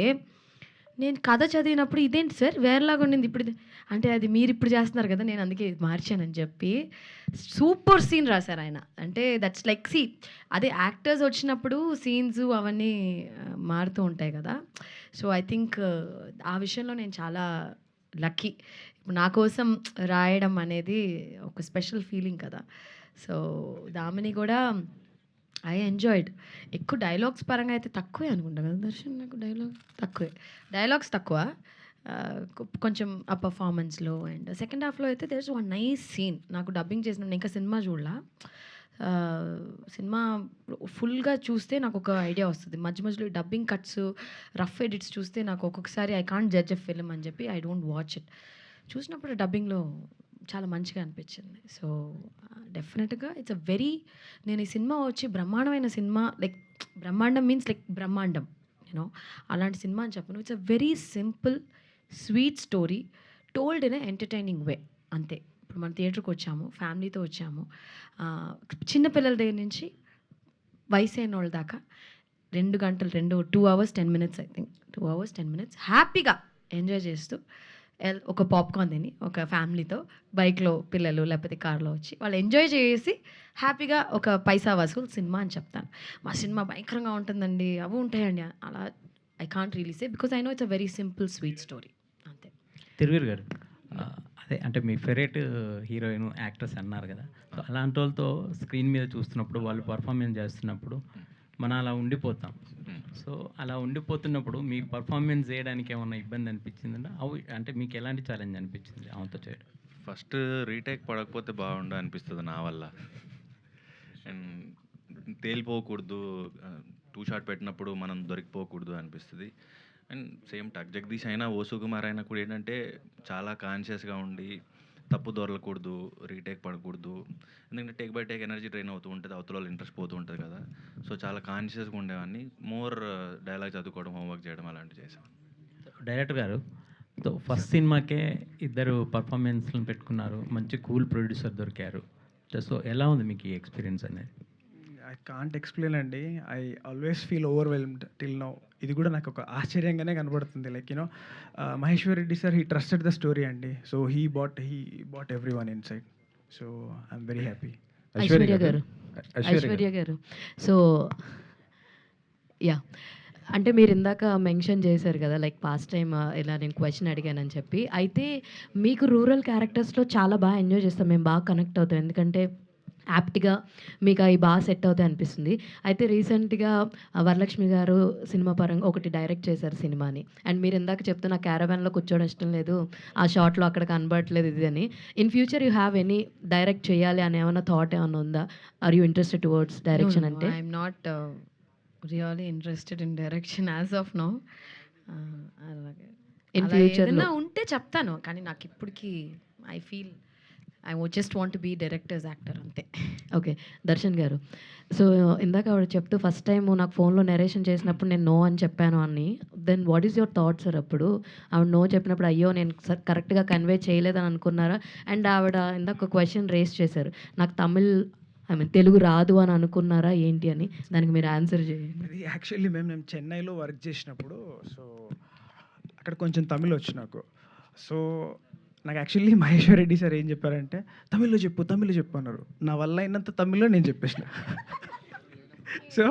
[SPEAKER 16] నేను కథ చదివినప్పుడు ఇదేంటి సార్ వేరేలాగా ఉండింది ఇప్పుడు అంటే అది మీరు ఇప్పుడు చేస్తున్నారు కదా నేను అందుకే మార్చానని చెప్పి సూపర్ సీన్ రాశారు ఆయన. అంటే దట్స్ లైక్ అదే యాక్టర్స్ వచ్చినప్పుడు సీన్స్ అవన్నీ మారుతూ ఉంటాయి కదా. సో ఐ థింక్ ఆ విషయంలో నేను చాలా లక్కీ. ఇప్పుడు నా కోసం రాయడం అనేది ఒక స్పెషల్ ఫీలింగ్ కదా. సో దామిని కూడా ఐ ఎంజాయ్డ్. ఎక్కువ డైలాగ్స్ పరంగా అయితే తక్కువే అనుకుంటా కదా దర్శన్, నాకు డైలాగ్స్ తక్కువ కొంచెం ఆ పర్ఫార్మెన్స్లో. అండ్ సెకండ్ హాఫ్లో అయితే there is one nice scene. నాకు డబ్బింగ్ చేసిన ఇంకా సినిమా చూడలా, సినిమా ఫుల్గా చూస్తే నాకు ఒక ఐడియా వస్తుంది. మధ్య మధ్యలో డబ్బింగ్ కట్స్, రఫ్ ఎడిట్స్ చూస్తే నాకు ఒక్కొక్కసారి I can't judge a film అని చెప్పి ఐ డోంట్ వాచ్ ఇట్. చూసినప్పుడు డబ్బింగ్లో చాలా మంచిగా అనిపించింది. సో డెఫినెట్గా ఇట్స్ అ వెరీ, నేను ఈ సినిమా వచ్చి బ్రహ్మాండమైన సినిమా, లైక్ బ్రహ్మాండం మీన్స్ లైక్ బ్రహ్మాండం, యూనో అలాంటి సినిమా అని చెప్పను. It's a very simple sweet story told in a entertaining way, అంతే. ఇప్పుడు మన థియేటర్కి వచ్చాము, ఫ్యామిలీతో వచ్చాము, చిన్నపిల్లల దగ్గర నుంచి వయసు అయిన వాళ్ళ దాకా 2 గంటలు 2 hours 10 minutes I think 2 hours 10 minutes హ్యాపీగా ఎంజాయ్ చేస్తూ ఒక పాప్కార్న్ తిని ఒక ఫ్యామిలీతో బైక్లో పిల్లలు లేకపోతే కార్లో వచ్చి వాళ్ళు ఎంజాయ్ చేసి హ్యాపీగా ఒక పైసా వసూలు సినిమా అని చెప్తాను. మా సినిమా భయంకరంగా ఉంటుందండి, అవి ఉంటాయండి, అలా I can't really say because I know it's a very simple sweet story, అంతే.
[SPEAKER 1] తిరువీర్ గారు, అదే అంటే మీ ఫేవరెట్ హీరోయిన్ యాక్ట్రెస్ అన్నారు కదా, సో అలాంటి వాళ్ళతో స్క్రీన్ మీద చూస్తున్నప్పుడు వాళ్ళు పర్ఫార్మెన్స్ చేస్తున్నప్పుడు మనం అలా ఉండిపోతాం. సో అలా ఉండిపోతున్నప్పుడు మీ పర్ఫార్మెన్స్ చేయడానికి ఏమన్నా ఇబ్బంది అనిపించిందా? అవి అంటే మీకు ఎలాంటి ఛాలెంజ్ అనిపించింది ఆమెతో చేయడం?
[SPEAKER 17] ఫస్ట్ రీటేక్ పడకపోతే బాగుండు అనిపిస్తుంది నా వల్ల. అండ్ తేలిపోకూడదు, 2 షాట్ పెట్టినప్పుడు మనం దొరికిపోకూడదు అనిపిస్తుంది. అండ్ సేమ్ టక్ జగదీష్ అయినా ఓ సుకుమార్ అయినా కూడా ఏంటంటే చాలా కాన్షియస్గా ఉండి తప్పు దొరకకూడదు, రీటేక్ పడకూడదు. ఎందుకంటే take bye take energy drain అవుతూ ఉంటుంది, అవతల వాళ్ళు ఇంట్రెస్ట్ పోతూ ఉంటుంది కదా. సో చాలా కాన్షియస్గా ఉండేవాడిని. మోర్ డైలాగ్ చదువుకోవడం, హోంవర్క్ చేయడం అలాంటివి చేసాను.
[SPEAKER 1] డైరెక్టర్ గారు, సో ఫస్ట్ సినిమాకే ఇద్దరు పర్ఫార్మెన్స్లను పెట్టుకున్నారు, మంచి కూల్ ప్రొడ్యూసర్ దొరికారు. సో ఎలా ఉంది మీకు ఈ ఎక్స్పీరియన్స్ అనేది?
[SPEAKER 13] ఐ కాంట్ ఎక్స్ప్లెయిన్ అండి. I always feel overwhelmed till now. ఇది కూడా నాకు ఒక ఆశ్చర్యంగానే కనబడుతుంది. Like you know Maheshwar Reddy sir he trusted the story అండి. So he bought every one inside. So I'm very happy.
[SPEAKER 16] Aishwarya garu, so yeah, అంటే మీరు ఇందాక మెన్షన్ చేశారు కదా, లైక్ పాస్ట్ టైం ఇలా నేను క్వశ్చన్ అడిగానని చెప్పి. అయితే మీకు రూరల్ క్యారెక్టర్స్లో చాలా బాగా ఎంజాయ్ చేస్తాం, మేము బాగా కనెక్ట్ అవుతాం, ఎందుకంటే యాప్ట్గా మీకు అవి బాగా సెట్ అవుతాయి అనిపిస్తుంది. అయితే రీసెంట్గా వరలక్ష్మి గారు సినిమా పరంగా ఒకటి డైరెక్ట్ చేశారు సినిమాని. అండ్ మీరు ఇందాక చెప్తున్న క్యారవాన్లో కూర్చోవడం ఇష్టం లేదు, ఆ షాట్లో అక్కడ కనబడట్లేదు ఇది అని. In future you have any direct చేయాలి అని ఏమైనా థాట్ ఏమైనా ఉందా? Are you interested towards direction? అంటే I'm not really interested in direction as of now. In future ఏదైనా ఉంటే చెప్తాను, కానీ నాకు ఇప్పటికి I feel I just want be directors actor, అంతే. ఓకే, దర్శన్ గారు, సో ఇందాక ఆవిడ చెప్తూ ఫస్ట్ టైం నాకు ఫోన్లో నెరేషన్ చేసినప్పుడు నేను నో అని చెప్పాను అని, then what is your thought sir? అప్పుడు ఆవిడ నో చెప్పినప్పుడు అయ్యో నేను కరెక్ట్గా కన్వే చేయలేదని అనుకున్నారా? అండ్ ఆవిడ ఇందాక క్వశ్చన్ రేస్ చేశారు, నాకు తెలుగు రాదు అని అనుకున్నారా ఏంటి అని, దానికి మీరు ఆన్సర్ చేయండి.
[SPEAKER 13] అది యాక్చువల్లీ మేము చెన్నైలో వర్క్ చేసినప్పుడు, సో అక్కడ కొంచెం తమిళ్ వచ్చు నాకు. సో నాకు యాక్చువల్లీ మహేశ్వర్ రెడ్డి సార్ ఏం చెప్పారంటే తమిళ్లో చెప్పు అన్నారు. నా వల్ల అయినంత తమిళ్లో నేను చెప్పేసిన. సో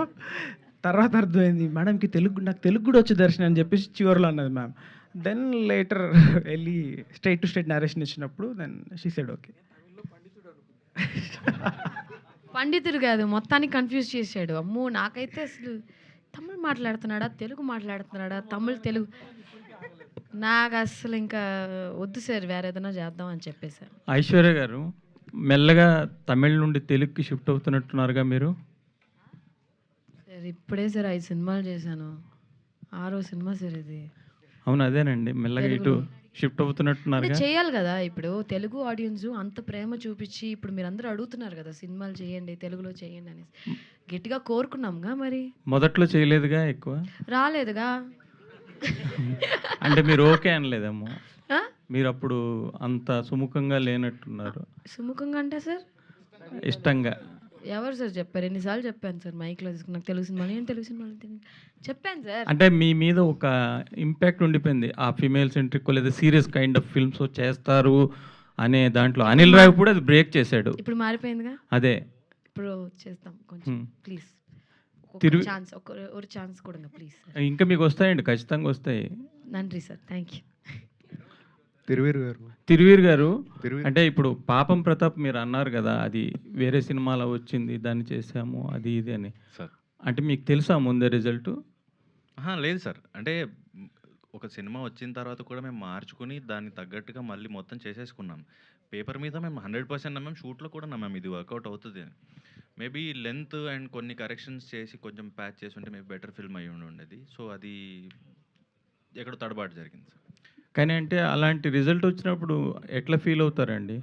[SPEAKER 13] తర్వాత అర్థమైంది మేడంకి నాకు తెలుగు కూడా వచ్చి దర్శనం అని చెప్పేసి చివరిలో అన్నది మ్యామ్. దెన్ లేటర్ వెళ్ళి స్ట్రైట్ టు స్ట్రైట్ నరేషన్ ఇచ్చినప్పుడు దెన్ షీ సెడ్ ఓకే.
[SPEAKER 16] పండితుడు కాదు, మొత్తానికి కన్ఫ్యూజ్ చేశాడు. అమ్మో, నాకైతే అసలు తమిళ్ మాట్లాడుతున్నాడా తెలుగు మాట్లాడుతున్నాడా తెలుగు నాకు అసలు ఇంకా వద్దు సార్, వేరే ఏదైనా చేద్దాం అని చెప్పేశారు.
[SPEAKER 1] ఐశ్వర్య గారు, మెల్లగా తమిళ్ నుండి తెలుగుకి షిఫ్ట్ అవుతున్నట్టున్నారుగా మీరు?
[SPEAKER 16] సార్ ఇప్పుడే సార్ 5 సినిమాలు చేశాను, 6వ సినిమా సార్ ఇది.
[SPEAKER 1] అవును, అదేనండి, మెల్లగా ఇటు షిఫ్ట్ అవుతున్నట్టున్నారు.
[SPEAKER 16] చేయాలి కదా, ఇప్పుడు తెలుగు ఆడియన్స్ అంత ప్రేమ చూపించి ఇప్పుడు మీరు అందరూ అడుగుతున్నారు కదా సినిమాలు చేయండి, తెలుగులో చేయండి అనేసి, గట్టిగా కోరుకున్నాంగా. మరి
[SPEAKER 1] మొదట్లో చేయలేదుగా, ఎక్కువ
[SPEAKER 16] రాలేదుగా.
[SPEAKER 1] అంటే మీరు ఓకే అనలేదేమో, మీరు అప్పుడు అంత సుముఖంగా లేనట్టున్నారు.
[SPEAKER 16] సుముఖంగా అంటే సార్
[SPEAKER 1] ఇష్టంగా
[SPEAKER 16] ఎవరు సార్ చెప్పారు? ఎన్నిసార్లు చెప్పాను సార్ మైక్లో తీసుకుని, నాకు తెలుగు సినిమాలు చెప్పాను సార్.
[SPEAKER 1] అంటే మీ మీద ఒక ఇంపాక్ట్ ఉండిపోయింది, ఆ ఫీమేల్ సెంట్రిక్ లేదా సీరియస్ కైండ్ ఆఫ్ ఫిల్మ్స్ చేస్తారు అనే దాంట్లో. అనిల్ రావు కూడా అది బ్రేక్ చేశాడు.
[SPEAKER 16] ఇప్పుడు మారిపోయిందిగా,
[SPEAKER 1] అదే
[SPEAKER 16] ఇప్పుడు చేస్తాం కొంచెం ప్లీజ్, ఛాన్స్ ఒక ఛాన్స్ కూడా ప్లీజ్.
[SPEAKER 1] ఇంకా మీకు వస్తాయండి, ఖచ్చితంగా వస్తాయి.
[SPEAKER 16] నండి సార్, థ్యాంక్ యూ.
[SPEAKER 1] తిరువీర్ గారు, అంటే ఇప్పుడు పాపం ప్రతాప్ మీరు అన్నారు కదా, అది వేరే సినిమాలో వచ్చింది, దాన్ని చేసాము అది ఇది అని
[SPEAKER 17] సార్.
[SPEAKER 1] అంటే మీకు తెలుసా ముందే రిజల్ట్?
[SPEAKER 17] లేదు సార్, అంటే ఒక సినిమా వచ్చిన తర్వాత కూడా మేము మార్చుకుని దాన్ని తగ్గట్టుగా మళ్ళీ మొత్తం చేసేసుకున్నాం. పేపర్ మీద మేము 100% నమ్మాం, షూట్లో కూడా నమ్మాం ఇది వర్కౌట్ అవుతుంది అని. మేబీ లెంత్ అండ్ కొన్ని కరెక్షన్స్ చేసి కొంచెం ప్యాచ్ చేసి ఉంటే మేబీ బెటర్ ఫిల్మ్ అయ్యి ఉండేది. సో అది ఎక్కడో తడబాటు జరిగింది సార్.
[SPEAKER 1] కానీ అంటే అలాంటి రిజల్ట్ వచ్చినప్పుడు ఎట్లా ఫీల్ అవుతారండి?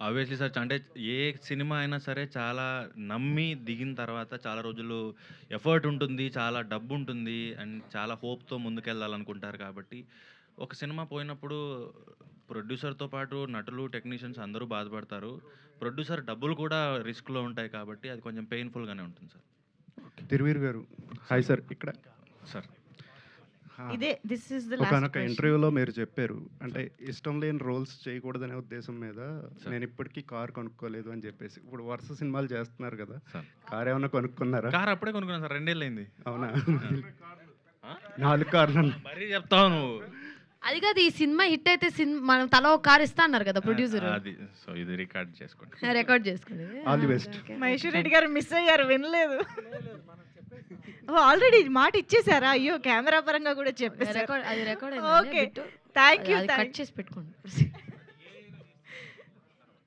[SPEAKER 17] ఆబ్వియస్లీ సార్, అంటే ఏ సినిమా అయినా సరే చాలా నమ్మి దిగిన తర్వాత చాలా రోజులు ఎఫర్ట్ ఉంటుంది, చాలా డబ్బు ఉంటుంది అండ్ చాలా హోప్తో ముందుకెళ్ళాలనుకుంటారు. కాబట్టి ఒక సినిమా పోయినప్పుడు ప్రొడ్యూసర్తో పాటు నటులు, టెక్నీషియన్స్ అందరూ బాధపడతారు. ప్రొడ్యూసర్ డబ్బులు కూడా రిస్క్లో ఉంటాయి కాబట్టి అది కొంచెం పెయిన్ఫుల్గానే ఉంటుంది సార్.
[SPEAKER 19] తిరువీర్ గారు హాయ్ సార్. ఇక్కడ
[SPEAKER 17] సార్
[SPEAKER 2] ఇదే దిస్ ఇస్ ద
[SPEAKER 19] ఒకనొక ఇంటర్వ్యూలో మీరు చెప్పారు, అంటే ఇష్టం లేని రోల్స్ చేయకూడదనే ఉద్దేశం మీద నేను ఇప్పటికీ కార్ కొనుక్కోలేదు అని చెప్పేసి. ఇప్పుడు వరుస సినిమాలు చేస్తున్నారు కదా, కార్ ఏమన్నా కొనుక్కున్నారా?
[SPEAKER 17] కార్ అప్పుడే కొనుక్కున్నాను సార్, 2 ఏళ్ళు అయింది.
[SPEAKER 19] అవునా? 4 కార్లు
[SPEAKER 17] మరీ చెప్తావు నువ్వు.
[SPEAKER 16] అది కాదు, ఈ సినిమా హిట్ అయితే మనం తల ఒక కార్ ఇస్తా అన్నారు కదా ప్రొడ్యూసర్.
[SPEAKER 17] అది సో ఇది రికార్డ్ చేసుకోండి.
[SPEAKER 16] రికార్డ్ చేసుకోండి.
[SPEAKER 19] All the best.
[SPEAKER 2] Maheshwar Reddy గారు మిస్ అయ్యారు, వినలేదు. ఆల్రెడీ మాట ఇచ్చేసారా? అయ్యో, కెమెరా పరంగా కూడా చెప్పేసారు.
[SPEAKER 16] అది record
[SPEAKER 2] okay, thank you.
[SPEAKER 16] Cut చేసి పెట్టుకోండి.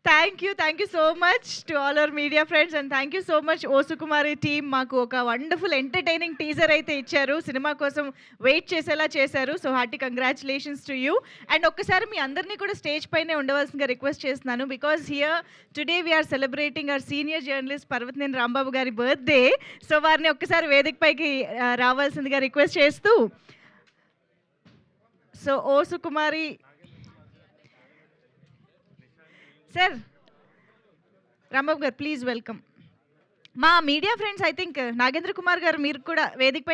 [SPEAKER 2] Thank you so much to all our media friends and thank you so much O Sukumari team. మాకు ఒక వండర్ఫుల్ ఎంటర్టైనింగ్ టీజర్ అయితే ఇచ్చారు, సినిమా కోసం వెయిట్ చేసేలా చేశారు. So hearty congratulations to you. And ఒక్కసారి మీ అందరినీ కూడా స్టేజ్ పైనే ఉండవలసిందిగా రిక్వెస్ట్ చేస్తున్నాను, because here today we're celebrating our senior journalist Parvathaneni Rambabu గారి బర్త్డే. సో వారిని ఒక్కసారి వేదిక పైకి రావాల్సిందిగా రిక్వెస్ట్ చేస్తూ, సో ఓ సుకుమారి సార్, రాంబాబు గారు ప్లీజ్ వెల్కమ్. మా media friends, I think Nagendra Kumar గారు మీరు కూడా వేదిక పైన